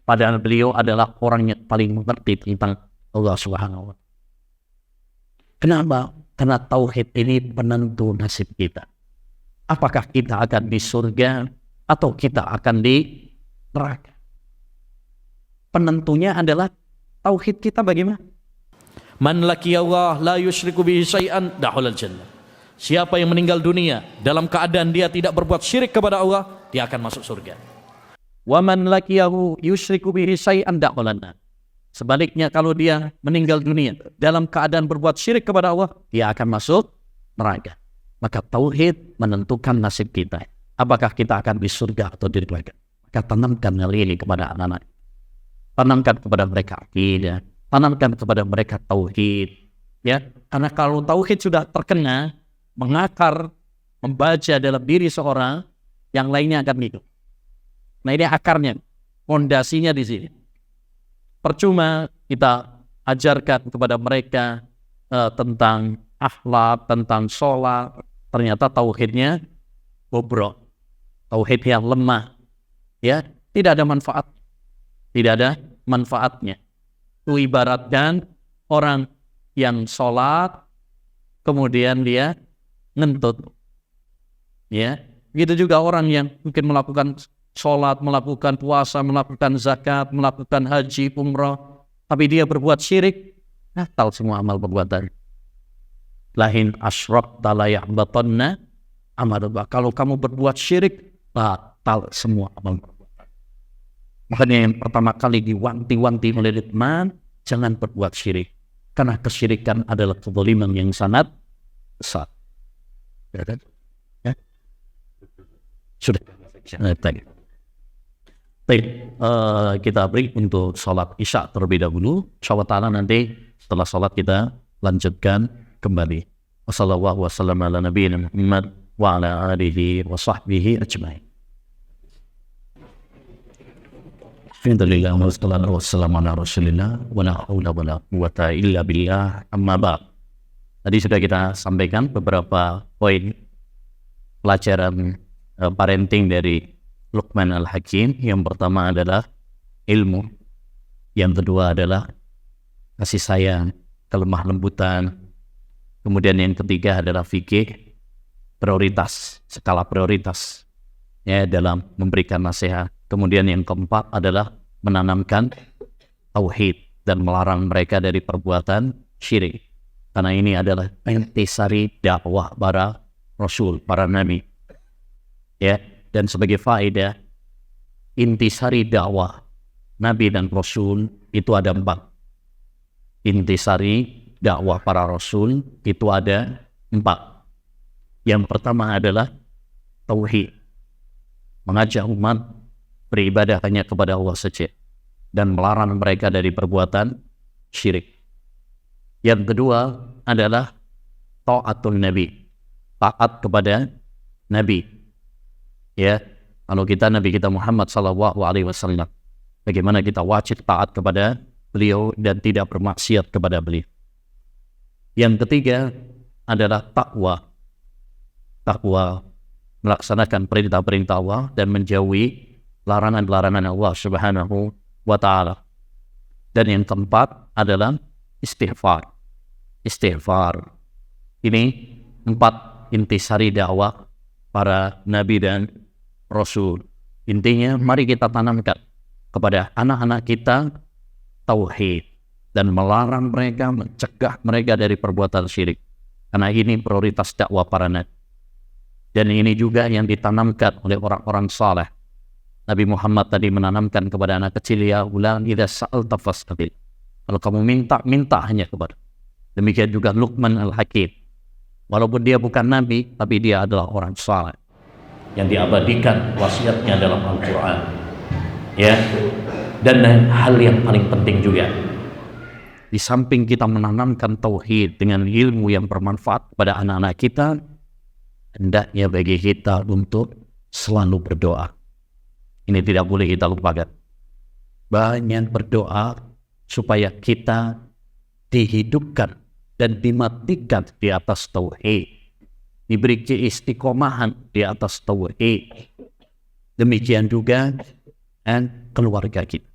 Padahal beliau adalah orang yang paling mengerti tentang Allah Subhanahu wa taala. Kenapa? Karena tauhid ini penentu nasib kita. Apakah kita akan di surga atau kita akan di neraka? Penentunya adalah tauhid kita bagaimana? Man laqiya Allah la yusyriku bihi syai'an dakhulal jannah. Siapa yang meninggal dunia dalam keadaan dia tidak berbuat syirik kepada Allah, dia akan masuk surga. Wa man laqiyahu yusyriku bihi syai'an dakhalan nar. Sebaliknya, kalau dia meninggal dunia dalam keadaan berbuat syirik kepada Allah, dia akan masuk neraka. Maka tauhid menentukan nasib kita. Apakah kita akan di surga atau di neraka? Maka tanamkan hal ini kepada anak-anak. Tanamkan kepada mereka akidah, tanamkan kepada mereka tauhid. Ya, karena kalau tauhid sudah terkena, mengakar, membaca dalam diri seorang, yang lainnya akan hidup. Nah, ini akarnya, fondasinya di sini. Percuma kita ajarkan kepada mereka tentang akhlak, tentang sholat, ternyata tauhidnya bobrok, tauhid yang lemah, ya, tidak ada manfaat, tidak ada manfaatnya. Itu ibaratkan orang yang sholat kemudian dia ngentut, ya. Begitu juga orang yang mungkin melakukan sholat, melakukan puasa, melakukan zakat, melakukan haji, umrah, tapi dia berbuat syirik, batal semua amal perbuatan. Lahin asyrakta la yahbatanna amaluka. Kalau kamu berbuat syirik, batal semua amal perbuatan. Makanya yang pertama kali diwanti-wanti oleh Luqman, jangan berbuat syirik. Karena kesyirikan adalah kezaliman yang sangat besar. Ya kan? Ya? Sudah. Baik, kita break untuk sholat isya terlebih dahulu. InsyaAllah ta'ala nanti setelah sholat kita lanjutkan kembali. Wassalamualaikum warahmatullahi wabarakatuh wa ala alihi wa sahbihi ajma'in. Alhamdulillah wassalatu wassalamu ala rasulillah wa la hawla wa la quwwata illa billah, amma ba'd. Tadi sudah kita sampaikan beberapa poin pelajaran parenting dari Luqman Al-Hakim. Yang pertama adalah ilmu, yang kedua adalah kasih sayang, kelemah lembutan, kemudian yang ketiga adalah fikih, prioritas, skala prioritas ya dalam memberikan nasihat, kemudian yang keempat adalah menanamkan tauhid dan melarang mereka dari perbuatan syirik, karena ini adalah intisari dakwah para rasul, para nabi ya. Dan sebagai faedah, intisari dakwah nabi dan rasul itu ada 4. Intisari dakwah para rasul itu ada 4. Yang pertama adalah tauhid, mengajak umat beribadah hanya kepada Allah saja dan melarang mereka dari perbuatan syirik. Yang kedua adalah ta'atul nabi, taat kepada nabi. Ya, kalau Nabi kita Muhammad SAW, bagaimana kita wajib taat kepada beliau dan tidak bermaksiat kepada beliau. Yang ketiga adalah takwa, melaksanakan perintah-perintah Allah dan menjauhi larangan-larangan Allah Subhanahu wa ta'ala. Dan yang keempat adalah istighfar. Ini 4 intisari dakwah para nabi dan rasul. Intinya, mari kita tanamkan kepada anak-anak kita tauhid, dan melarang mereka, mencegah mereka dari perbuatan syirik. Karena ini prioritas dakwah para nabi. Dan ini juga yang ditanamkan oleh orang-orang saleh. Nabi Muhammad tadi menanamkan kepada anak kecil, ya ulang idza sa'alta fas'al. Kalau kamu minta, minta hanya kepada. Demikian juga Luqman Al-Hakim. Walaupun dia bukan nabi, tapi dia adalah orang saleh yang diabadikan wasiatnya dalam Al-Quran. Ya. Dan hal yang paling penting juga, di samping kita menanamkan tauhid dengan ilmu yang bermanfaat kepada anak-anak kita, hendaknya bagi kita untuk selalu berdoa. Ini tidak boleh kita lupakan. Banyak berdoa supaya kita dihidupkan dan dimatikan di atas tauhid, diberi keistiqomahan di atas tauhid. Demikian juga keluarga kita.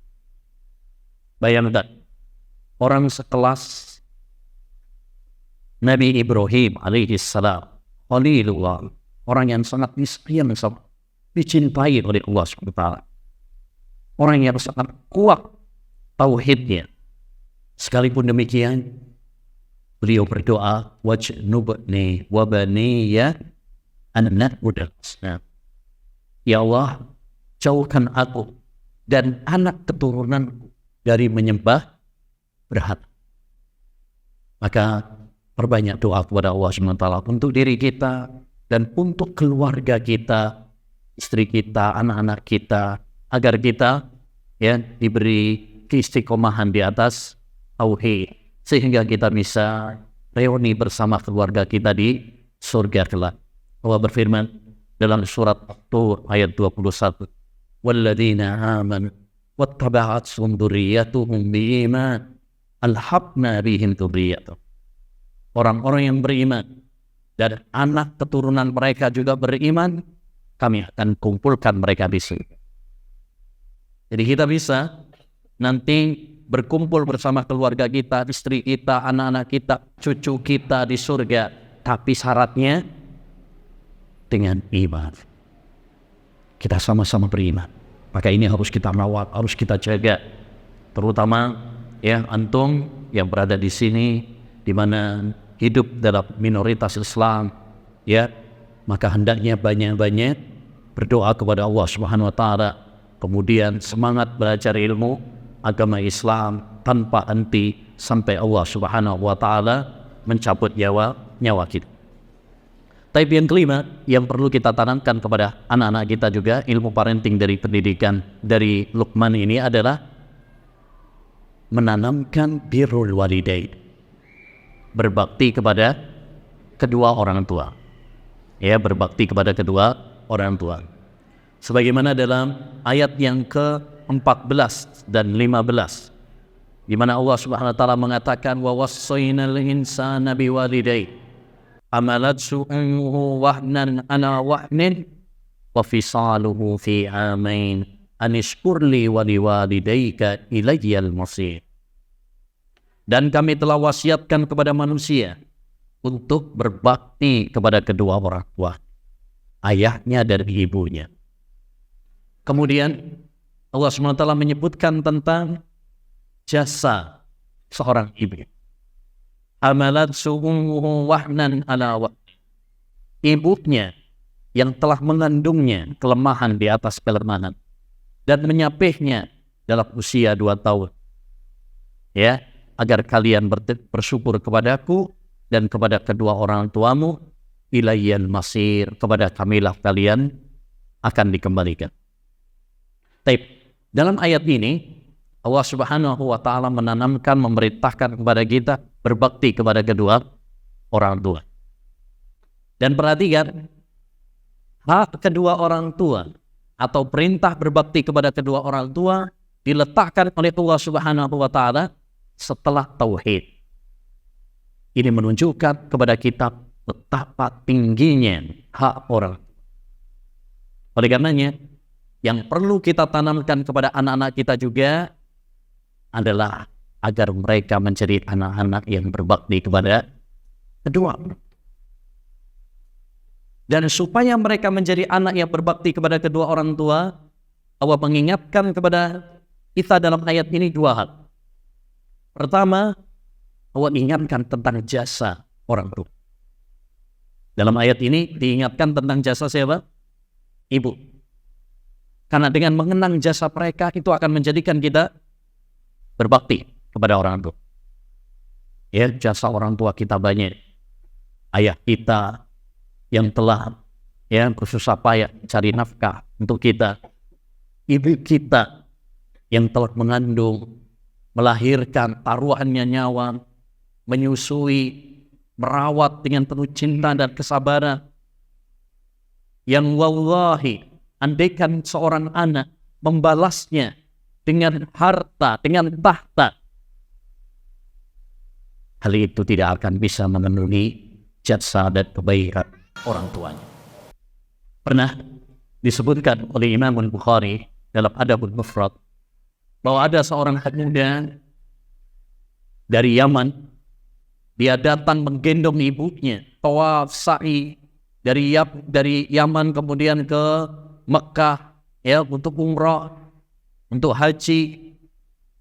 Bayangkan orang sekelas Nabi Ibrahim alaihissalam, Khalilullah, orang yang sangat disayang, sangat dicintai oleh Allah SWT, orang yang sangat kuat tauhidnya. Sekalipun demikian, beliau berdoa, wajnubni wa baniya an na'budal asnam. Ya Allah, jauhkan aku dan anak keturunanku dari menyembah berhala. Maka perbanyak doa kepada Allah SWT untuk diri kita dan untuk keluarga kita, istri kita, anak-anak kita, agar kita diberi keistiqomahan di atas tauhid, sehingga kita bisa reuni bersama keluarga kita di surga kelak. Allah berfirman dalam surat At-Tur ayat 21, walladzina amanu wattaba'athum dzurriyyatuhum biiman alhaqna bihim dzurriyyatuhum. Orang-orang yang beriman dan anak keturunan mereka juga beriman, kami akan kumpulkan mereka di sini. Jadi kita bisa nanti berkumpul bersama keluarga kita, istri kita, anak-anak kita, cucu kita di surga. Tapi syaratnya dengan iman. Kita sama-sama beriman. Maka ini harus kita rawat, harus kita jaga. Terutama antum yang berada di sini, di mana hidup dalam minoritas Islam, maka hendaknya banyak-banyak berdoa kepada Allah Subhanahu wa taala, kemudian semangat belajar ilmu agama Islam tanpa henti sampai Allah Subhanahu wa taala mencabut nyawa kita. Tapi yang kelima yang perlu kita tanamkan kepada anak-anak kita juga, ilmu parenting dari pendidikan dari Luqman ini adalah menanamkan birrul walidain, berbakti kepada kedua orang tua. Berbakti kepada kedua orang tua. Sebagaimana dalam ayat yang ke-14 dan 15, di mana Allah Subhanahu wa taala mengatakan, wa wassaynal insana biwalidayhi amalathu ummuhu wahnan ala wahnin wa fisaluhu fi amain anishkurli wa liwalidayka ilayyal masir. Dan kami telah wasiatkan kepada manusia untuk berbakti kepada kedua orang tua, ayahnya dan ibunya. Kemudian Allah SWT menyebutkan tentang jasa seorang ibu. Amalat su'umuhu wahnan ala wahnan. Ibunya yang telah mengandungnya kelemahan di atas kelemahan dan menyapihnya dalam usia 2 tahun. Agar kalian bersyukur kepadaku dan kepada kedua orang tuamu, ilayyal masir, kepada kamilah kalian akan dikembalikan. Dalam ayat ini Allah Subhanahu wa taala menanamkan, memerintahkan kepada kita berbakti kepada kedua orang tua. Dan perhatikan, hak kedua orang tua atau perintah berbakti kepada kedua orang tua diletakkan oleh Allah Subhanahu wa taala setelah tauhid. Ini menunjukkan kepada kita betapa tingginya hak orang. Oleh karenanya, yang perlu kita tanamkan kepada anak-anak kita juga adalah agar mereka menjadi anak-anak yang berbakti kepada kedua. Dan supaya mereka menjadi anak yang berbakti kepada kedua orang tua, Allah mengingatkan kepada kita dalam ayat ini 2 hal. Pertama, Allah ingatkan tentang jasa orang tua. Dalam ayat ini diingatkan tentang jasa siapa? Ibu. Karena dengan mengenang jasa mereka itu akan menjadikan kita berbakti kepada orang tua. Ya, jasa orang tua kita banyak. Ayah kita yang telah bersusah payah cari nafkah untuk kita. Ibu kita yang telah mengandung, melahirkan, taruhannya nyawa, menyusui, merawat dengan penuh cinta dan kesabaran. Yang wallahi, andaikan seorang anak membalasnya dengan harta, dengan tahta, hal itu tidak akan bisa memenuhi jasa dan kebaikan orang tuanya. Pernah disebutkan oleh Imam Al-Bukhari dalam Adabul Mufrad bahwa ada seorang pemuda dari Yaman. Dia datang menggendong ibunya, tawaf sa'i dari Yaman kemudian ke Mekah untuk umrah, untuk haji.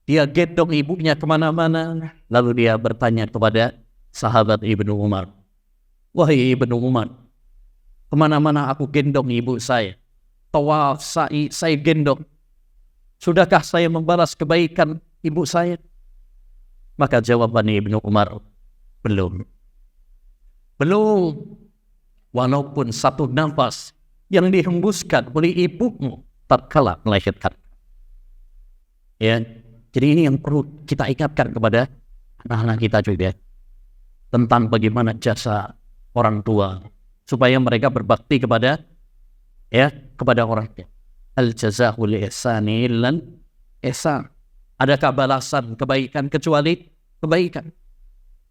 Dia gendong ibunya kemana-mana. Lalu dia bertanya kepada sahabat Ibnu Umar, "Wahai Ibnu Umar, kemana-mana aku gendong ibu saya, tawaf sa'i saya gendong. Sudahkah saya membalas kebaikan ibu saya?" Maka jawaban Ibnu Umar, belum. Walaupun satu nafas yang dihembuskan oleh ibumu tatkala melahirkan. Ya, jadi ini yang perlu kita ingatkan kepada anak-anak kita juga tentang bagaimana jasa orang tua supaya mereka berbakti kepada orang tua. Al jazaa'u li ihsani illal ihsan. Adakah balasan kebaikan kecuali kebaikan?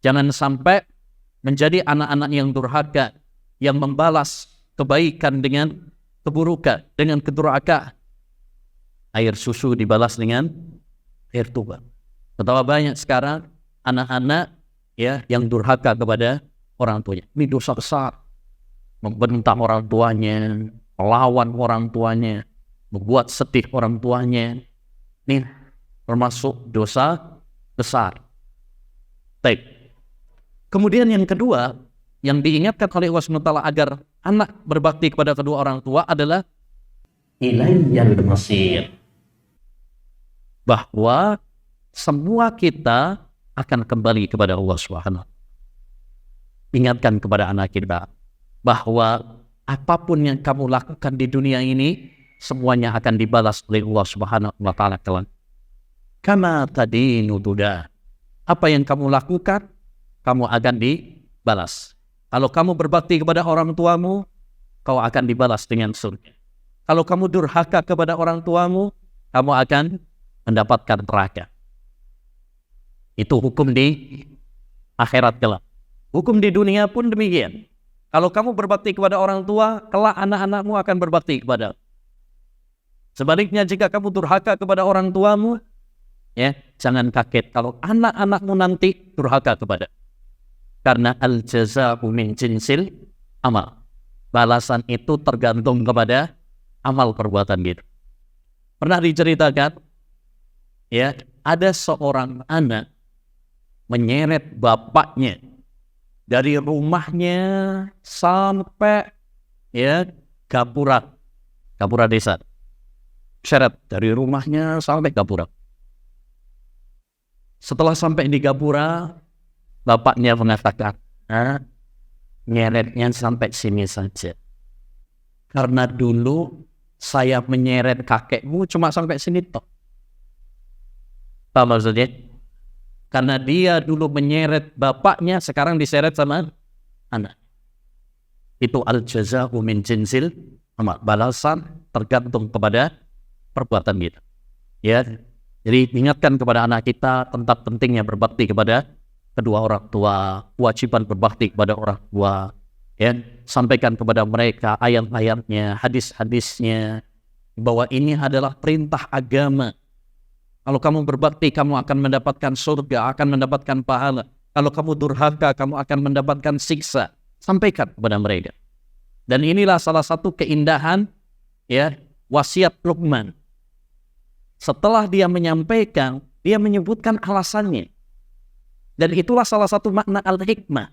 Jangan sampai menjadi anak-anak yang durhaka, yang membalas kebaikan dengan keburukan, dengan kedurhakaan. Air susu dibalas dengan air tuba. Betapa banyak sekarang anak-anak yang durhaka kepada orang tuanya. Ini dosa besar. Membentak orang tuanya, melawan orang tuanya, membuat sedih orang tuanya. Ini termasuk dosa besar. Baik. Kemudian yang kedua, yang diingatkan oleh Allah SWT agar anak berbakti kepada kedua orang tua adalah ilayyal masir. Bahwa semua kita akan kembali kepada Allah SWT. Ingatkan kepada anak kita bahwa apapun yang kamu lakukan di dunia ini semuanya akan dibalas oleh Allah SWT kelak. Kama tadinu tudah. Apa yang kamu lakukan, kamu akan dibalas. Kalau kamu berbakti kepada orang tuamu, kau akan dibalas dengan surga. Kalau kamu durhaka kepada orang tuamu, kamu akan mendapatkan neraka. Itu hukum di akhirat kelak. Hukum di dunia pun demikian. Kalau kamu berbakti kepada orang tua, kelak anak-anakmu akan berbakti kepada. Sebaliknya jika kamu durhaka kepada orang tuamu, jangan kaget kalau anak-anakmu nanti durhaka kepada. Karena al-jazaa'u min jinsil amal. Balasan itu tergantung kepada amal perbuatan kita. Pernah diceritakan, ada seorang anak menyeret bapaknya dari rumahnya sampai Gapura desa. Seret dari rumahnya sampai Gapura. Setelah sampai di Gapura, bapaknya mengatakan, nyeretnya sampai sini saja. Karena dulu saya menyeret kakekmu cuma sampai sini toh. Apa maksudnya? Karena dia dulu menyeret bapaknya, sekarang diseret sama anak. Itu al-jazaa'u min jinsil amal. Balasan tergantung kepada perbuatan kita. Jadi ingatkan kepada anak kita tentang pentingnya berbakti kepada kedua orang tua, kewajiban berbakti kepada orang tua. Sampaikan kepada mereka ayat-ayatnya, hadis-hadisnya, bahwa ini adalah perintah agama. Kalau kamu berbakti, kamu akan mendapatkan surga, akan mendapatkan pahala. Kalau kamu durhaka, kamu akan mendapatkan siksa. Sampaikan kepada mereka. Dan inilah salah satu keindahan wasiat Luqman. Setelah dia menyampaikan, dia menyebutkan alasannya. Dan itulah salah satu makna al-hikmah.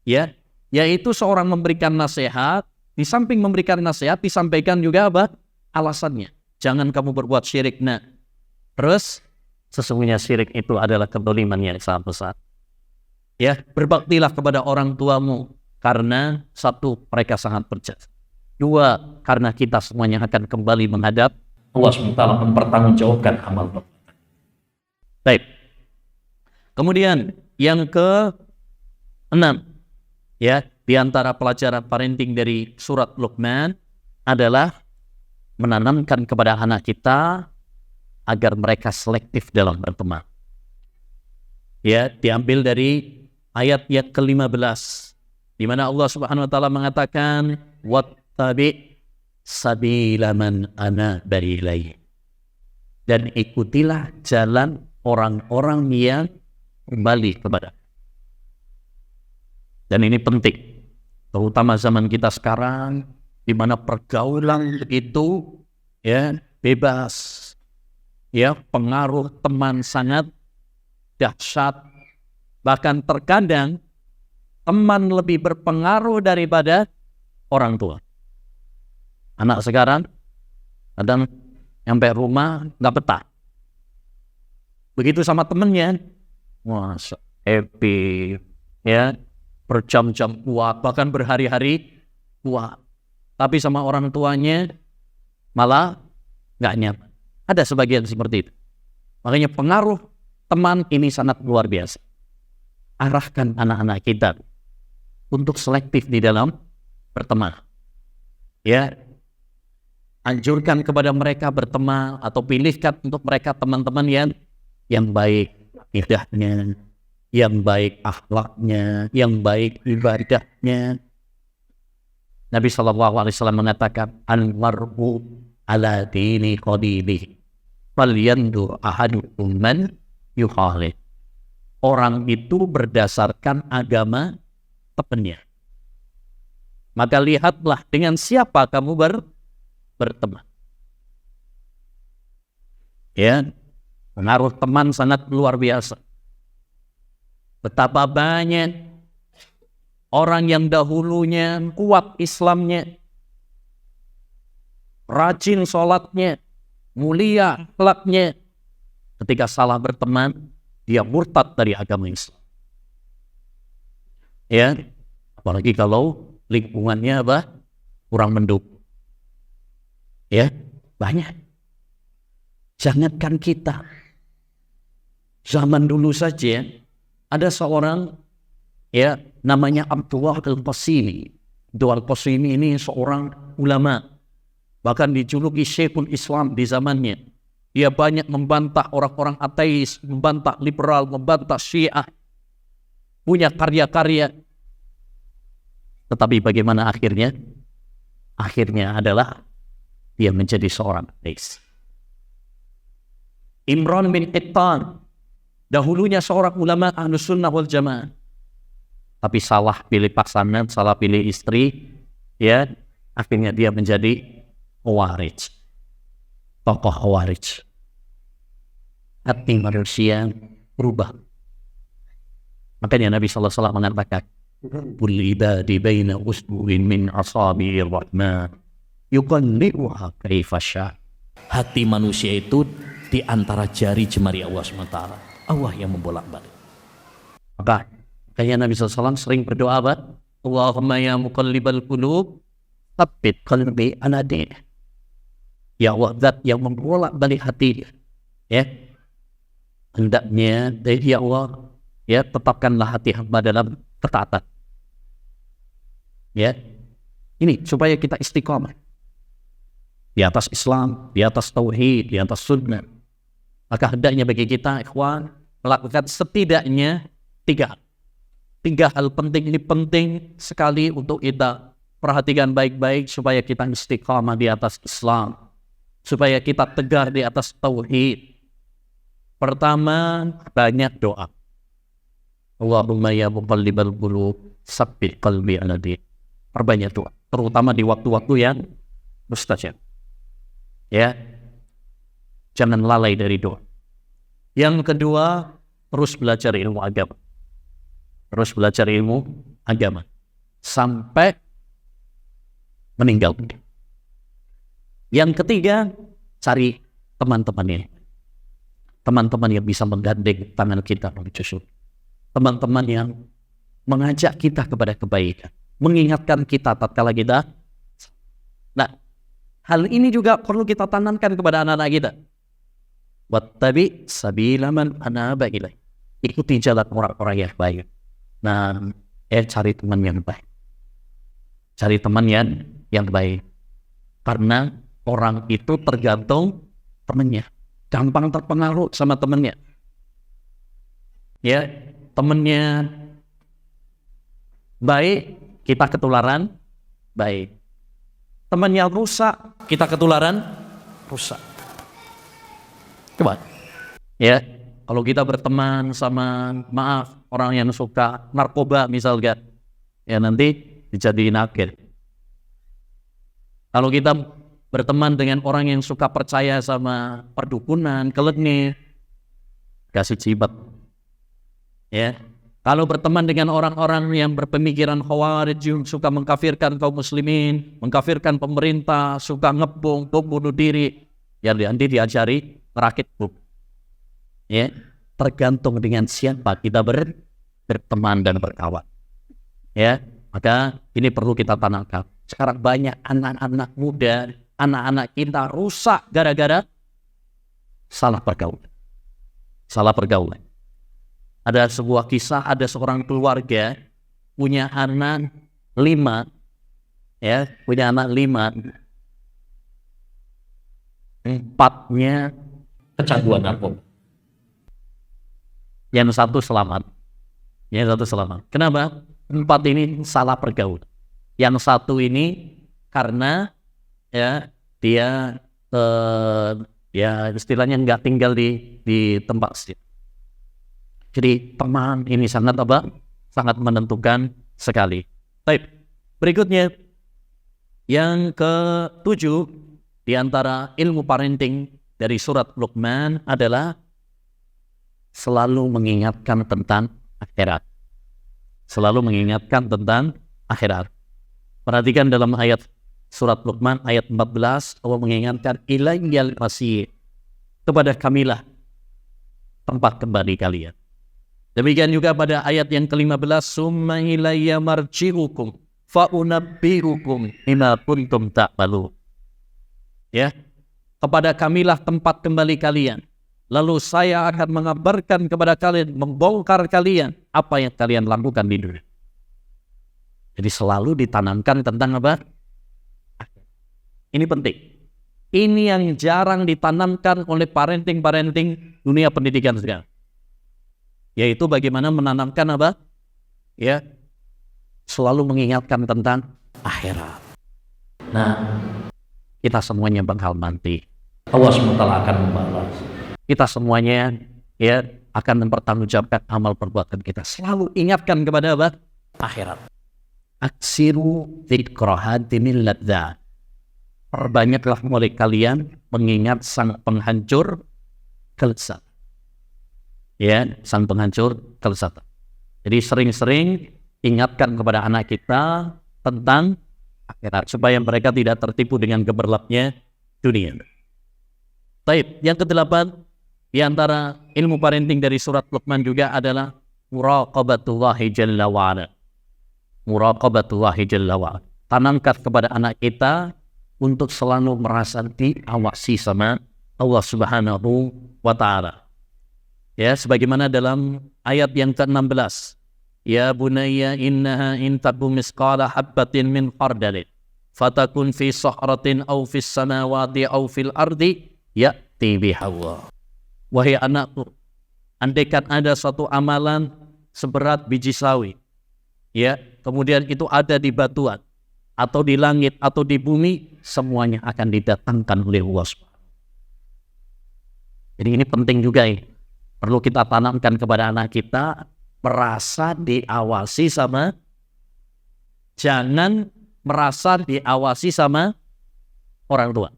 Ya, yaitu seorang memberikan nasihat, di samping memberikan nasihat disampaikan juga apa? Alasannya. Jangan kamu berbuat syirik. Nah, terus sesungguhnya syirik itu adalah kezaliman yang sangat besar. Ya, berbaktilah kepada orang tuamu karena satu, mereka sangat berjasa. Dua, karena kita semuanya akan kembali menghadap Allah SWT mempertanggungjawabkan amal perbuatan. Baik. Kemudian yang ke-6, ya, di antara pelajaran parenting dari surat Luqman adalah menanamkan kepada anak kita agar mereka selektif dalam berteman. Ya, diambil dari ayat yang ke-15 di mana Allah Subhanahu wa taala mengatakan wattabi sabila man anaba ilaihi, dan ikutilah jalan orang-orang yang kembali kepada. Dan ini penting, terutama zaman kita sekarang di mana pergaulan itu ya bebas, ya pengaruh teman sangat dahsyat, bahkan terkadang teman lebih berpengaruh daripada orang tua. Anak sekarang kadang sampai rumah nggak betah, begitu sama temennya, wah happy, ya berjam-jam kuat, bahkan berhari-hari kuat. Tapi sama orang tuanya malah nggak nyaman. Ada sebagian seperti itu. Makanya pengaruh teman ini sangat luar biasa. Arahkan anak-anak kita untuk selektif di dalam berteman. Ya, anjurkan kepada mereka berteman atau pilihkan untuk mereka teman-teman yang baik akidahnya, yang baik akhlaknya, yang baik ibadahnya. Nabi SAW mengatakan, al-mar'u ala dini qadilihi falyandur ahadukum man yukhalid. Orang itu berdasarkan agama temannya. Maka lihatlah dengan siapa kamu berteman. Ya, pengaruh teman sangat luar biasa. Betapa banyak orang yang dahulunya kuat Islamnya, rajin sholatnya, mulia akhlaknya, ketika salah berteman, dia murtad dari agama Islam. Ya, apalagi kalau lingkungannya kurang mendukung. Ya, banyak. Jangankan kita, zaman dulu saja ada seorang ya namanya Abdullah Al-Qasimi. Abdullah Al-Qasimi ini seorang ulama, bahkan dijuluki Syekhul Islam di zamannya. Dia banyak membantah orang-orang ateis, membantah liberal, membantah Syiah, punya karya-karya. Tetapi bagaimana akhirnya? Akhirnya adalah dia menjadi seorang ateis. Imran bin Qittan, dahulunya seorang ulama Ahlus Sunnah wal Jamaah, tapi salah pilih pasangan, salah pilih istri, ya akhirnya dia menjadi Khawarij, tokoh Khawarij. Hati manusia berubah. Makanya Nabi SAW mengatakan, "Qul ibadi baina usbu'in min asabi'ir rahman yuqallibuha kaifa syaa." Hati manusia itu di antara jari jemari Allah SWT. Allah yang membolak-balik. Maka kayaknya Nabi SAW sering berdoa, Allahumma ya muqallibal qulub tsabbit qalbi ala dinik. Ya Allah, zat yang membolak-balik hati, ya hendaknya ya Allah, ya tetapkanlah hati hamba dalam ketaatan. Ya, ini supaya kita istiqamah di atas Islam, di atas tauhid, di atas sunnah. Maka hendaknya bagi kita ikhwan melakukan setidaknya tiga hal penting. Ini penting sekali untuk kita perhatikan baik-baik supaya kita istiqamah di atas Islam, supaya kita tegar di atas tauhid. Pertama, banyak doa. Allahumma ya muqallibal qulub tsabbit qalbi ala dinik. Perbanyak doa, terutama di waktu-waktu yang mustajab. Ya, jangan lalai dari doa. Yang kedua, terus belajar ilmu agama. Terus belajar ilmu agama sampai meninggal. Yang ketiga, cari teman-temannya. Teman-teman yang bisa menggandeng tangan kita menuju surga. Teman-teman yang mengajak kita kepada kebaikan, mengingatkan kita tatkala kita. Nah, hal ini juga perlu kita tanamkan kepada anak-anak kita. Wattabi sabila man anaba ilaih. Ikuti jalan orang-orang yang baik. Nah, cari teman yang baik. Cari teman yang baik. Karena orang itu tergantung temannya. Gampang terpengaruh sama temannya. Ya, temannya baik, kita ketularan baik. Temannya rusak, kita ketularan rusak. Coba. Ya, kalau kita berteman sama, maaf, orang yang suka narkoba misalnya, ya nanti dijadiin agen. Kalau kita berteman dengan orang yang suka percaya sama perdukunan, kelenir, kasih cibat. Ya, kalau berteman dengan orang-orang yang berpemikiran khawarij, suka mengkafirkan kaum muslimin, mengkafirkan pemerintah, suka ngebom, bunuh diri, ya nanti diajari merakit bom. Ya, tergantung dengan siapa kita berteman dan berkawan. Ya, maka ini perlu kita tanamkan. Sekarang banyak anak-anak muda, anak-anak kita rusak gara-gara salah pergaulan. Salah pergaulan. Ada sebuah kisah, ada seorang keluarga punya anak 5, ya, punya anak 5, 4-nya kecanduan narkoba. Yang satu selamat. Kenapa? 4 ini salah pergaulan. Yang satu ini karena ya dia ya istilahnya nggak tinggal di tempat situ. Jadi teman ini sangat menentukan sekali. Baik, berikutnya yang ke-7 di antara ilmu parenting dari surat Luqman adalah selalu mengingatkan tentang akhirat. Selalu mengingatkan tentang akhirat. Perhatikan dalam ayat surat Luqman ayat 14, Allah mengingatkan ilayyal masih, kepada kamilah tempat kembali kalian. Demikian juga pada ayat yang ke-15, summa ilayya marji'ukum fa unabbi'ukum bima kuntum ta'malun. Ya, kepada kamilah tempat kembali kalian. Lalu saya akan mengabarkan kepada kalian, membongkar kalian apa yang kalian lakukan di dunia. Jadi selalu ditanamkan tentang apa? Ini penting. Ini yang jarang ditanamkan oleh parenting dunia pendidikan sekarang. Yaitu bagaimana menanamkan apa? Ya, selalu mengingatkan tentang akhirat. Nah, kita semuanya bakal mati. Allah SWT akan membalas. Kita semuanya ya akan mempertanggungjawabkan amal perbuatan kita. Selalu ingatkan kepada apa? Akhirat. Aksiru dzikrahatinil ladzat. Perbanyaklah oleh kalian mengingat sang penghancur kelezatan. Ya, sang penghancur kelezatan. Jadi sering-sering ingatkan kepada anak kita tentang akhirat supaya mereka tidak tertipu dengan gemerlapnya dunia. Baik, yang ke-8 di antara ilmu parenting dari surat Luqman juga adalah muraqabatullahi jalla wa'ala. Muraqabatullahi jalla wa'ala. Tanamkan kepada anak kita untuk selalu merasa diawasi sama Allah Subhanahu wa ta'ala. Ya, sebagaimana dalam ayat yang ke-16. Ya bunayya innaha in taku misqala habbatin min khardalin fatakun fi sahratin aw fis samawati aw fil ardi ya'ti bihawa. Wahai anakku, andaikan ada suatu amalan seberat biji sawi, ya, kemudian itu ada di batuan atau di langit atau di bumi, semuanya akan didatangkan oleh Allah SWT. Jadi ini penting juga ya. Perlu kita tanamkan kepada anak kita, merasa diawasi sama, jangan merasa diawasi sama orang tua.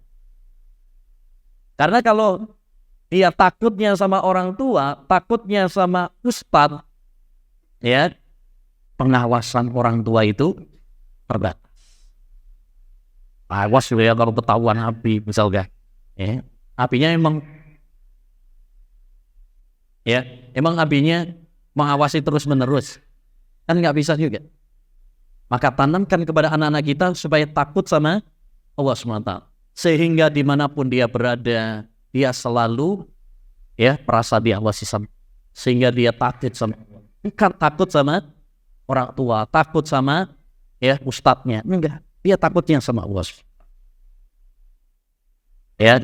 Karena kalau dia takutnya sama orang tua, takutnya sama ustadz, ya, pengawasan orang tua itu terbatas. Awas ya kalau ketahuan api misalnya, ya, apinya emang apinya mengawasi terus menerus, kan nggak bisa juga. Maka tanamkan kepada anak-anak kita supaya takut sama Allah SWT, sehingga dimanapun dia berada, dia selalu merasa diawasi sama, sehingga dia takut sama, bukan takut sama orang tua, takut sama ustadznya, enggak, dia takutnya sama Allah. Ya,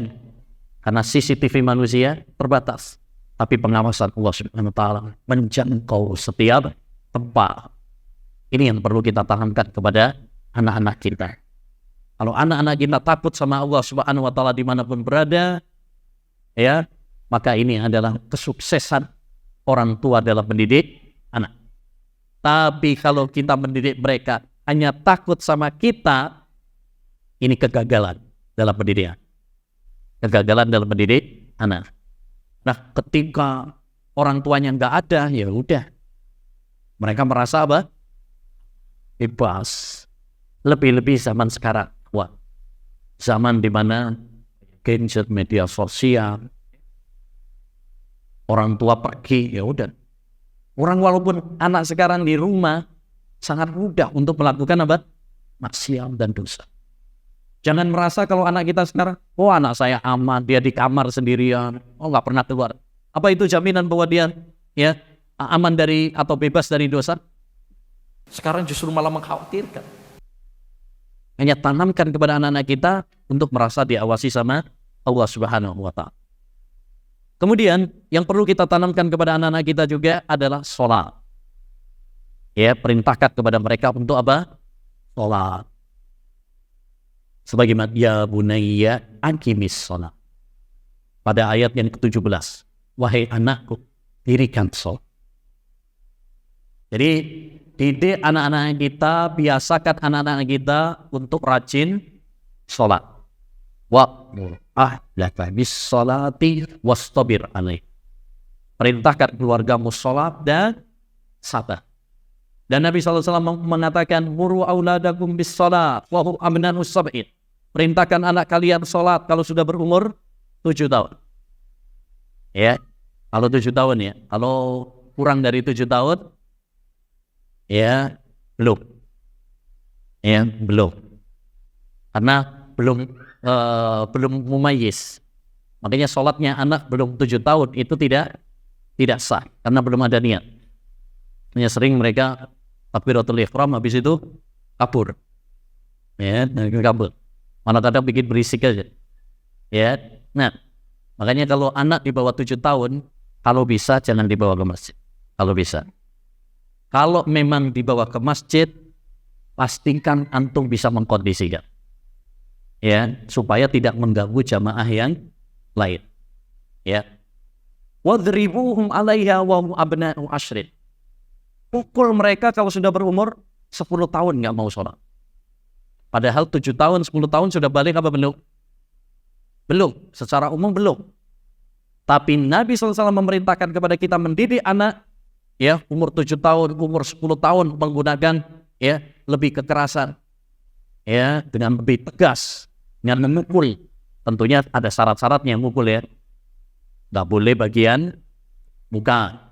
karena CCTV manusia terbatas, tapi pengawasan Allah SWT menjangkau setiap tempat. Ini yang perlu kita tanamkan kepada anak-anak kita. Kalau anak-anak kita takut sama Allah SWT dimanapun berada, ya, maka ini adalah kesuksesan orang tua dalam mendidik anak. Tapi kalau kita mendidik mereka hanya takut sama kita, ini kegagalan dalam pendidikan. Kegagalan dalam mendidik anak. Nah, ketika orang tuanya nggak ada, ya udah, mereka merasa apa? Bebas. Lebih-lebih zaman sekarang, wah, zaman dimana gadget, media sosial, orang tua pergi, ya udah. Orang walaupun anak sekarang di rumah sangat mudah untuk melakukan apa? Maksiat dan dosa. Jangan merasa kalau anak kita sekarang, oh anak saya aman, dia di kamar sendirian, oh nggak pernah keluar. Apa itu jaminan bahwa dia aman dari atau bebas dari dosa? Sekarang justru malah mengkhawatirkan. Hanya tanamkan kepada anak-anak kita untuk merasa diawasi sama Allah Subhanahu wa Ta'ala. Kemudian yang perlu kita tanamkan kepada anak-anak kita juga adalah sholat. Ya, perintahkan kepada mereka untuk apa? Sholat. Sebagaimana ya bunayya aqimis sholat. Pada ayat yang ke-17, wahai anakku, dirikan sholat. Jadi didik anak-anak kita, biasakan anak-anak kita untuk rajin sholat. Wa'mur ahlaka bis-sholati wastabir alaih. Perintahkan keluargamu sholat dan sabar. Dan Nabi SAW mengatakan, muru auladakum bis-sholat wa hum abna'us sab'in. Perintahkan anak kalian sholat kalau sudah berumur 7 tahun. Ya, kalau 7 tahun ya. Kalau kurang dari 7 tahun, ya belum. Ya, belum. Karena belum mumayyiz. Makanya sholatnya anak belum 7 tahun itu tidak sah karena belum ada niat. Hanya sering mereka takbiratul ihram, habis itu kabur. Ya, kabur. Mana kadang bikin berisik aja. Ya. Nah, makanya kalau anak di bawah 7 tahun, kalau bisa jangan dibawa ke masjid. Kalau bisa. Kalau memang dibawa ke masjid, pastikan antum bisa mengkondisikan. Ya, supaya tidak mengganggu jamaah yang lain. Ya. Wadribuhum 'alaiha wa hum abna'u 'ashrin. Pukul mereka kalau sudah berumur 10 tahun nggak mau sholat. Padahal 7 tahun, 10 tahun sudah balik apa belum? Belum, secara umum belum. Tapi Nabi SAW memerintahkan kepada kita mendidik anak, ya, umur 7 tahun, umur 10 tahun menggunakan lebih kekerasan, ya, dengan lebih tegas, dengan memukul. Tentunya ada syarat-syaratnya mukul ya. Nggak boleh bagian muka,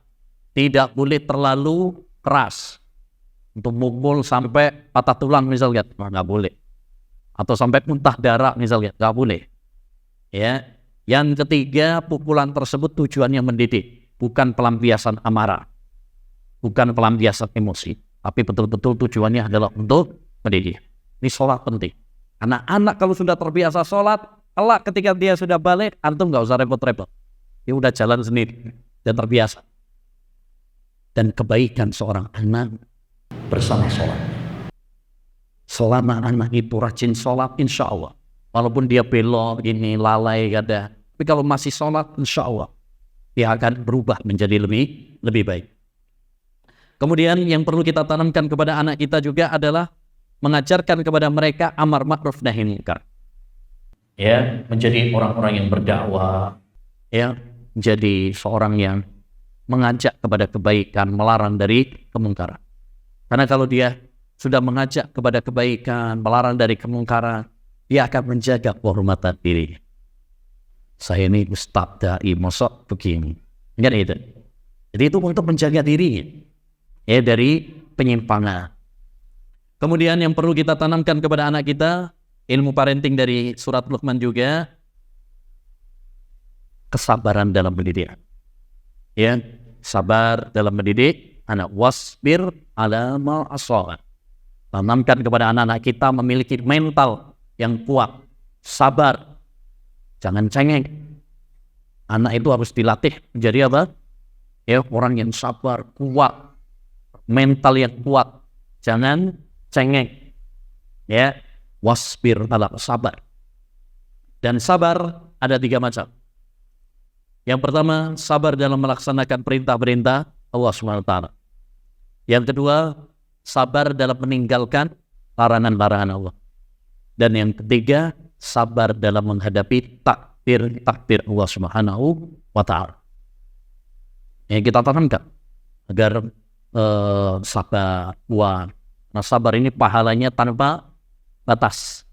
tidak boleh terlalu keras untuk mukul sampai patah tulang misalnya, nggak boleh. Atau sampai muntah darah misalnya, nggak boleh. Ya. Yang ketiga, pukulan tersebut tujuannya mendidik, bukan pelampiasan amarah, bukan pelampiasan emosi, tapi betul-betul tujuannya adalah untuk mendidik. Ini sholat penting. Karena anak kalau sudah terbiasa sholat, kelak ketika dia sudah balik, antum nggak usah repot-repot. Dia udah jalan sendiri dan terbiasa. Dan kebaikan seorang anak bersama sholat. Selama anak itu rajin sholat, insya Allah. Walaupun dia belok, ini lalai, ada. Tapi kalau masih sholat, insya Allah dia akan berubah menjadi lebih baik. Kemudian yang perlu kita tanamkan kepada anak kita juga adalah mengajarkan kepada mereka amar ma'ruf nahi munkar. Ya, menjadi orang-orang yang berdakwah, ya, menjadi seorang yang mengajak kepada kebaikan, melarang dari kemungkaran. Karena kalau dia sudah mengajak kepada kebaikan, melarang dari kemungkaran, dia akan menjaga kehormatan diri. Saya ini ustaz dai, mosok begini. Kan itu. Jadi itu untuk menjaga diri ya dari penyimpangan. Kemudian yang perlu kita tanamkan kepada anak kita, ilmu parenting dari surat Luqman juga, kesabaran dalam mendidik. Ya, sabar dalam mendidik anak. Wasbir ala ma asaba. Tanamkan kepada anak-anak kita memiliki mental yang kuat, sabar, jangan cengeng. Anak itu harus dilatih menjadi apa? Ya, orang yang sabar, kuat, mental yang kuat, jangan cengeng. Ya, wasbir ala sabar. Dan sabar ada 3 macam. Yang pertama, sabar dalam melaksanakan perintah-perintah Allah SWT. Yang kedua, sabar dalam meninggalkan larangan-larangan Allah. Dan yang ketiga, sabar dalam menghadapi takdir Allah Subhanahu wa Ta'ala. Yang kita tanamkan agar sabar, kuat. Nah, sabar ini pahalanya tanpa batas.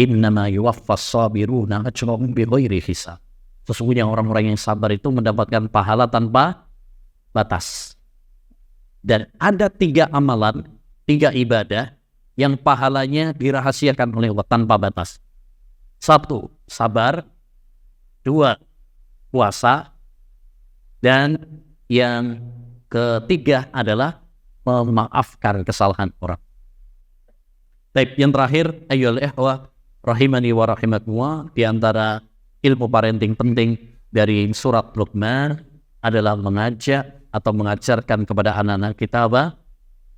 Innama yuwaffas sabiruna ajrahum bighairi hisab. Sesungguhnya orang-orang yang sabar itu mendapatkan pahala tanpa batas. Dan ada 3 amalan, 3 ibadah yang pahalanya dirahasiakan oleh Allah tanpa batas. 1, sabar. 2, puasa. Dan yang ketiga adalah memaafkan kesalahan orang. Baik, yang terakhir, ayyuhal ikhwah rahimani wa rahimakumullah, di antara ilmu parenting penting dari surat Luqman adalah mengajak atau mengajarkan kepada anak-anak kita apa?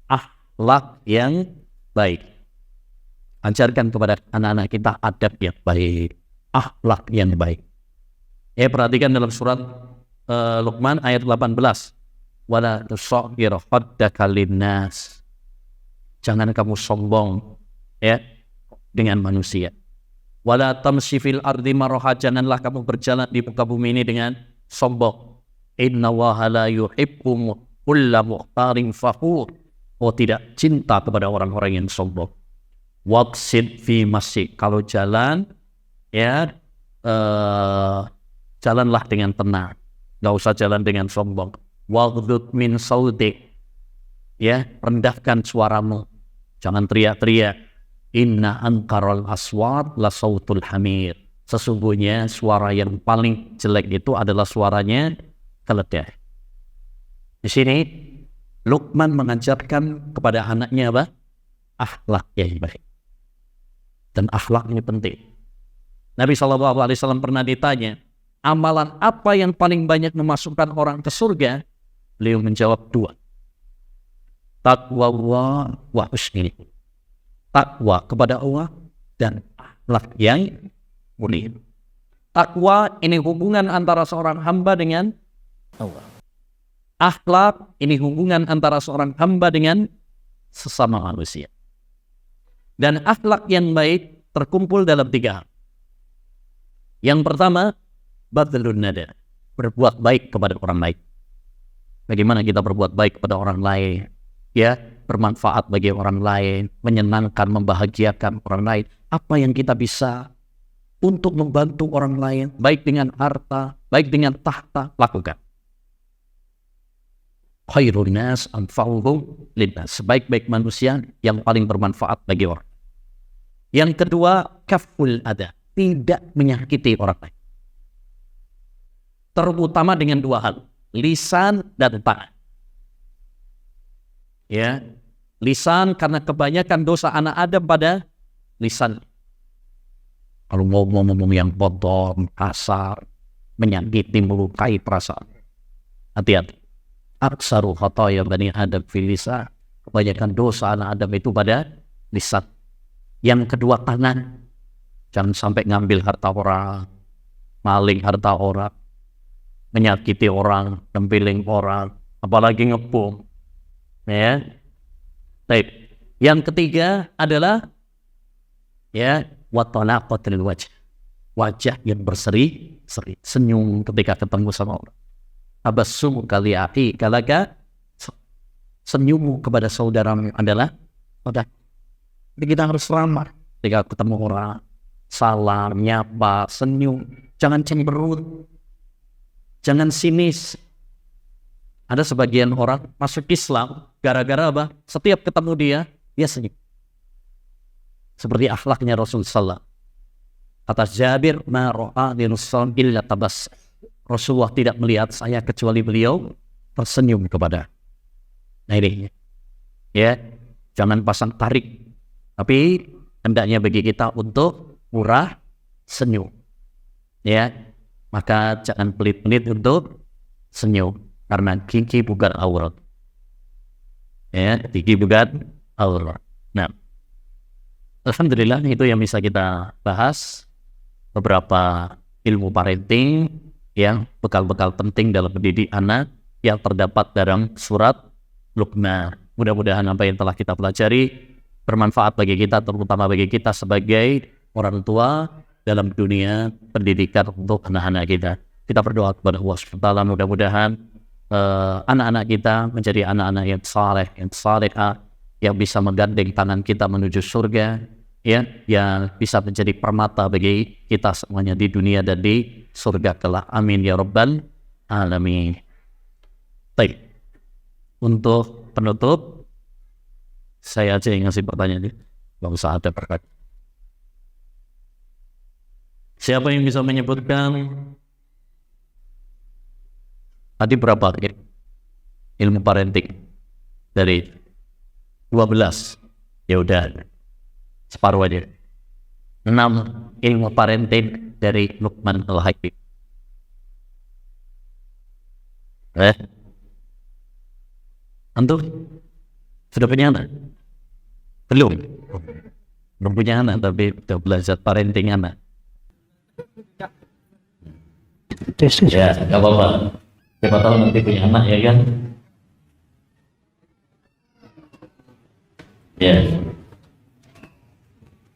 Akhlak yang baik. Ajarkan kepada anak-anak kita adab yang baik, akhlak yang baik. Perhatikan dalam surat Luqman ayat 18. Wala tusaghir khaddaka linnas. Jangan kamu sombong ya dengan manusia. Wala tamshi fil ardi maraha, janganlah kamu berjalan di muka bumi ini dengan sombong. Innallaha la yuhibbu kulla mukhtarin fakhur. Oh, tidak cinta kepada orang-orang yang sombong. Waqsid fi masyi, kalau jalan ya jalanlah dengan tenang, enggak usah jalan dengan sombong. Waghdud min sautik, ya, rendahkan suaramu, jangan teriak-teriak. Inna ankaral aswat la sautul hamir, sesungguhnya suara yang paling jelek itu adalah suaranya keledai. Di sini Luqman mengajarkan kepada anaknya apa? Akhlak yang baik. Dan akhlak ini penting. Nabi SAW pernah ditanya, amalan apa yang paling banyak memasukkan orang ke surga? Beliau menjawab 2. Taqwa wa husnul khuluq. Takwa kepada Allah dan akhlak yang mulia. Takwa ini hubungan antara seorang hamba dengan Allah. Akhlak ini hubungan antara seorang hamba dengan sesama manusia. Dan akhlak yang baik terkumpul dalam 3 hal. Yang pertama, badlun nada, berbuat baik kepada orang lain. Bagaimana kita berbuat baik kepada orang lain? Ya, bermanfaat bagi orang lain, menyenangkan, membahagiakan orang lain. Apa yang kita bisa untuk membantu orang lain, baik dengan harta, baik dengan tahta, lakukan. Khairun nas anfa'uhum linnas, sebaik-baik manusia yang paling bermanfaat bagi orang. Yang kedua, kaful adha, tidak menyakiti orang lain. Terutama dengan 2 hal, lisan dan tangan. Ya, lisan karena kebanyakan dosa anak Adam pada lisan. Kalau ngomong yang kotor, kasar, menyakiti, melukai perasaan. Hati-hati. Aksaru khataya bani Adam fil lisan. Kebanyakan dosa anak Adam itu pada lisan. Yang kedua, tangan. Jangan sampai ngambil harta orang, maling harta orang, menyakiti orang, nempiling orang, apalagi ngepung. Ya. Baik. Yang ketiga adalah ya watanaqatul wajh, wajah yang berseri-seri, senyum ketika ketemu sama orang. Tabassum kali akhi kalaka, senyummu kepada saudaramu adalah udah. Jadi kita harus ramah ketika ketemu orang, salam, nyapa, senyum, jangan cemberut, jangan sinis. Ada sebagian orang masuk Islam gara-gara apa? Setiap ketemu dia senyum. Seperti akhlaknya Rasulullah. Kata Jabir, ma ra'ani Rasul illa tabas. Rasulullah tidak melihat saya kecuali beliau tersenyum kepada. Nah ini, ya, jangan pasang tarik. Tapi hendaknya bagi kita untuk murah senyum. Ya, maka jangan pelit-pelit untuk senyum. Karena gigi bukan aurat. Ya, gigi bukan aurat. Nah, alhamdulillah itu yang bisa kita bahas. Beberapa ilmu parenting yang bekal-bekal penting dalam mendidik anak yang terdapat dalam surat Luqman. Mudah-mudahan apa yang telah kita pelajari bermanfaat bagi kita, terutama bagi kita sebagai orang tua dalam dunia pendidikan untuk anak-anak kita. Kita berdoa kepada Allah SWT, mudah-mudahan anak-anak kita menjadi anak-anak yang saleh, yang salehah, yang bisa menggandeng tangan kita menuju surga, ya, yang bisa menjadi permata bagi kita semuanya di dunia dan di surga kelak. Amin ya rabbal alamin. Baik, untuk penutup saya aja yang ngasih pertanyaan ini, nggak usah ada perkat. Siapa yang bisa menyebutkan tadi berapa ilmu parenting dari 12? Ya udah separuh aja. 6 ilmu parenting dari Luqman Al-Hakim. Antum sudah punya anak? Belum punya anak tapi sudah belajar parenting anak. Ya, nggak apa-apa. Siapa tahu nanti punya anak, ya kan? Ya.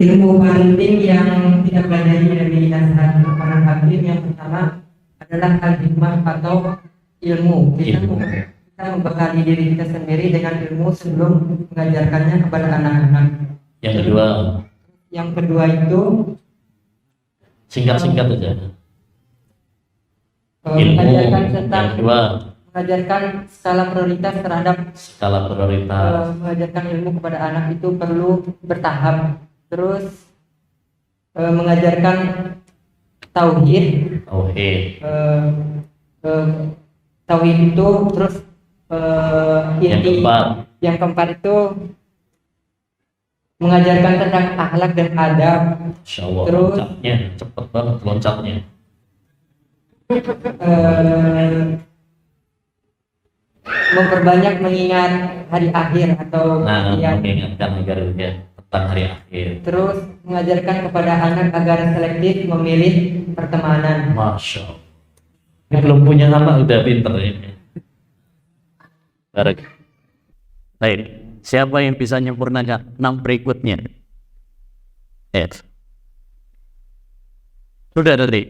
Ilmu parenting yang kita pelajari dari nasihat Luqman Hakim yang pertama adalah al-hikmah atau ilmu. Kita membekali diri kita sendiri dengan ilmu sebelum mengajarkannya kepada anak-anak. Yang kedua itu singkat-singkat aja. Mengajarkan tentang mengajarkan skala prioritas terhadap mengajarkan ilmu kepada anak itu perlu bertahap. Terus mengajarkan tauhid itu terus yang keempat itu mengajarkan tentang akhlak dan adab. Terus cepet banget loncatnya. Memperbanyak mengingat hari akhir atau mengingatkan agar tentang hari akhir. Terus mengajarkan kepada anak agar selektif memilih pertemanan. Masya Allah. Ini belum punya anak udah pinter ini. Baik, siapa yang bisa menyempurnakan 6 berikutnya? Sudah tadi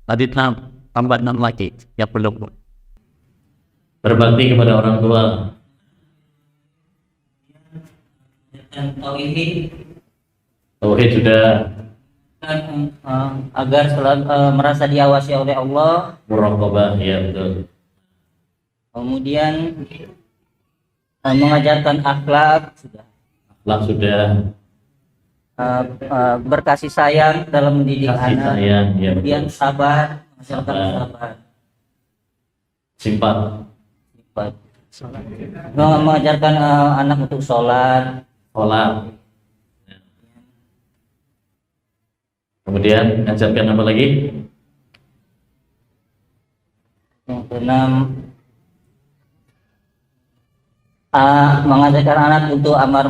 6, tambah 6 lagi yang belum. Berbakti kepada orang tua. Tauhid sudah. Agar selalu merasa diawasi oleh Allah. Muraqabah, ya betul. Kemudian mengajarkan akhlak sudah. Berkasih sayang dalam mendidik anak. Ya, kemudian sabar, simpat. Mengajarkan anak untuk sholat. Kemudian mengajarkan apa lagi? Yang keenam, mengajarkan anak untuk amar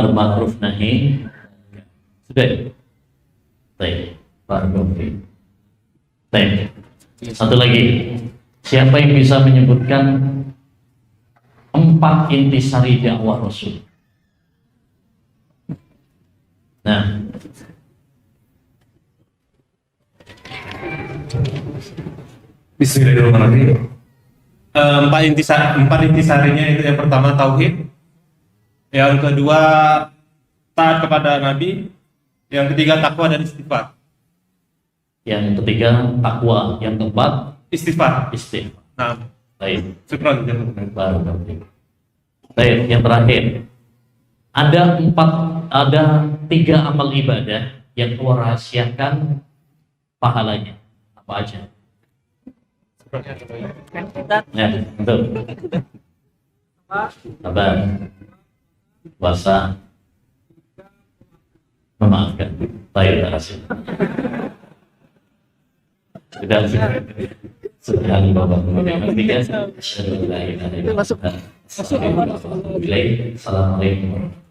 ma'ruf nahi. Sudah. Baik. Satu lagi. Siapa yang bisa menyebutkan 4 intisari dakwah Rasul? Nah, Bismillahirrahmanirrahim. Empat intisarinya itu yang pertama tauhid, yang kedua taat kepada Nabi, yang ketiga takwa dan istighfar. Yang ketiga takwa, yang keempat Istighfar. istighfar. Nah, Baik, syukran. baru. Baik, yang terakhir. Ada tiga amal ibadah yang kau rahasiakan pahalanya. Apa aja? Ya, betul. Sabar, puasa, memaafkan. Baik, terima kasih. Sudah Bapak Assalamualaikum.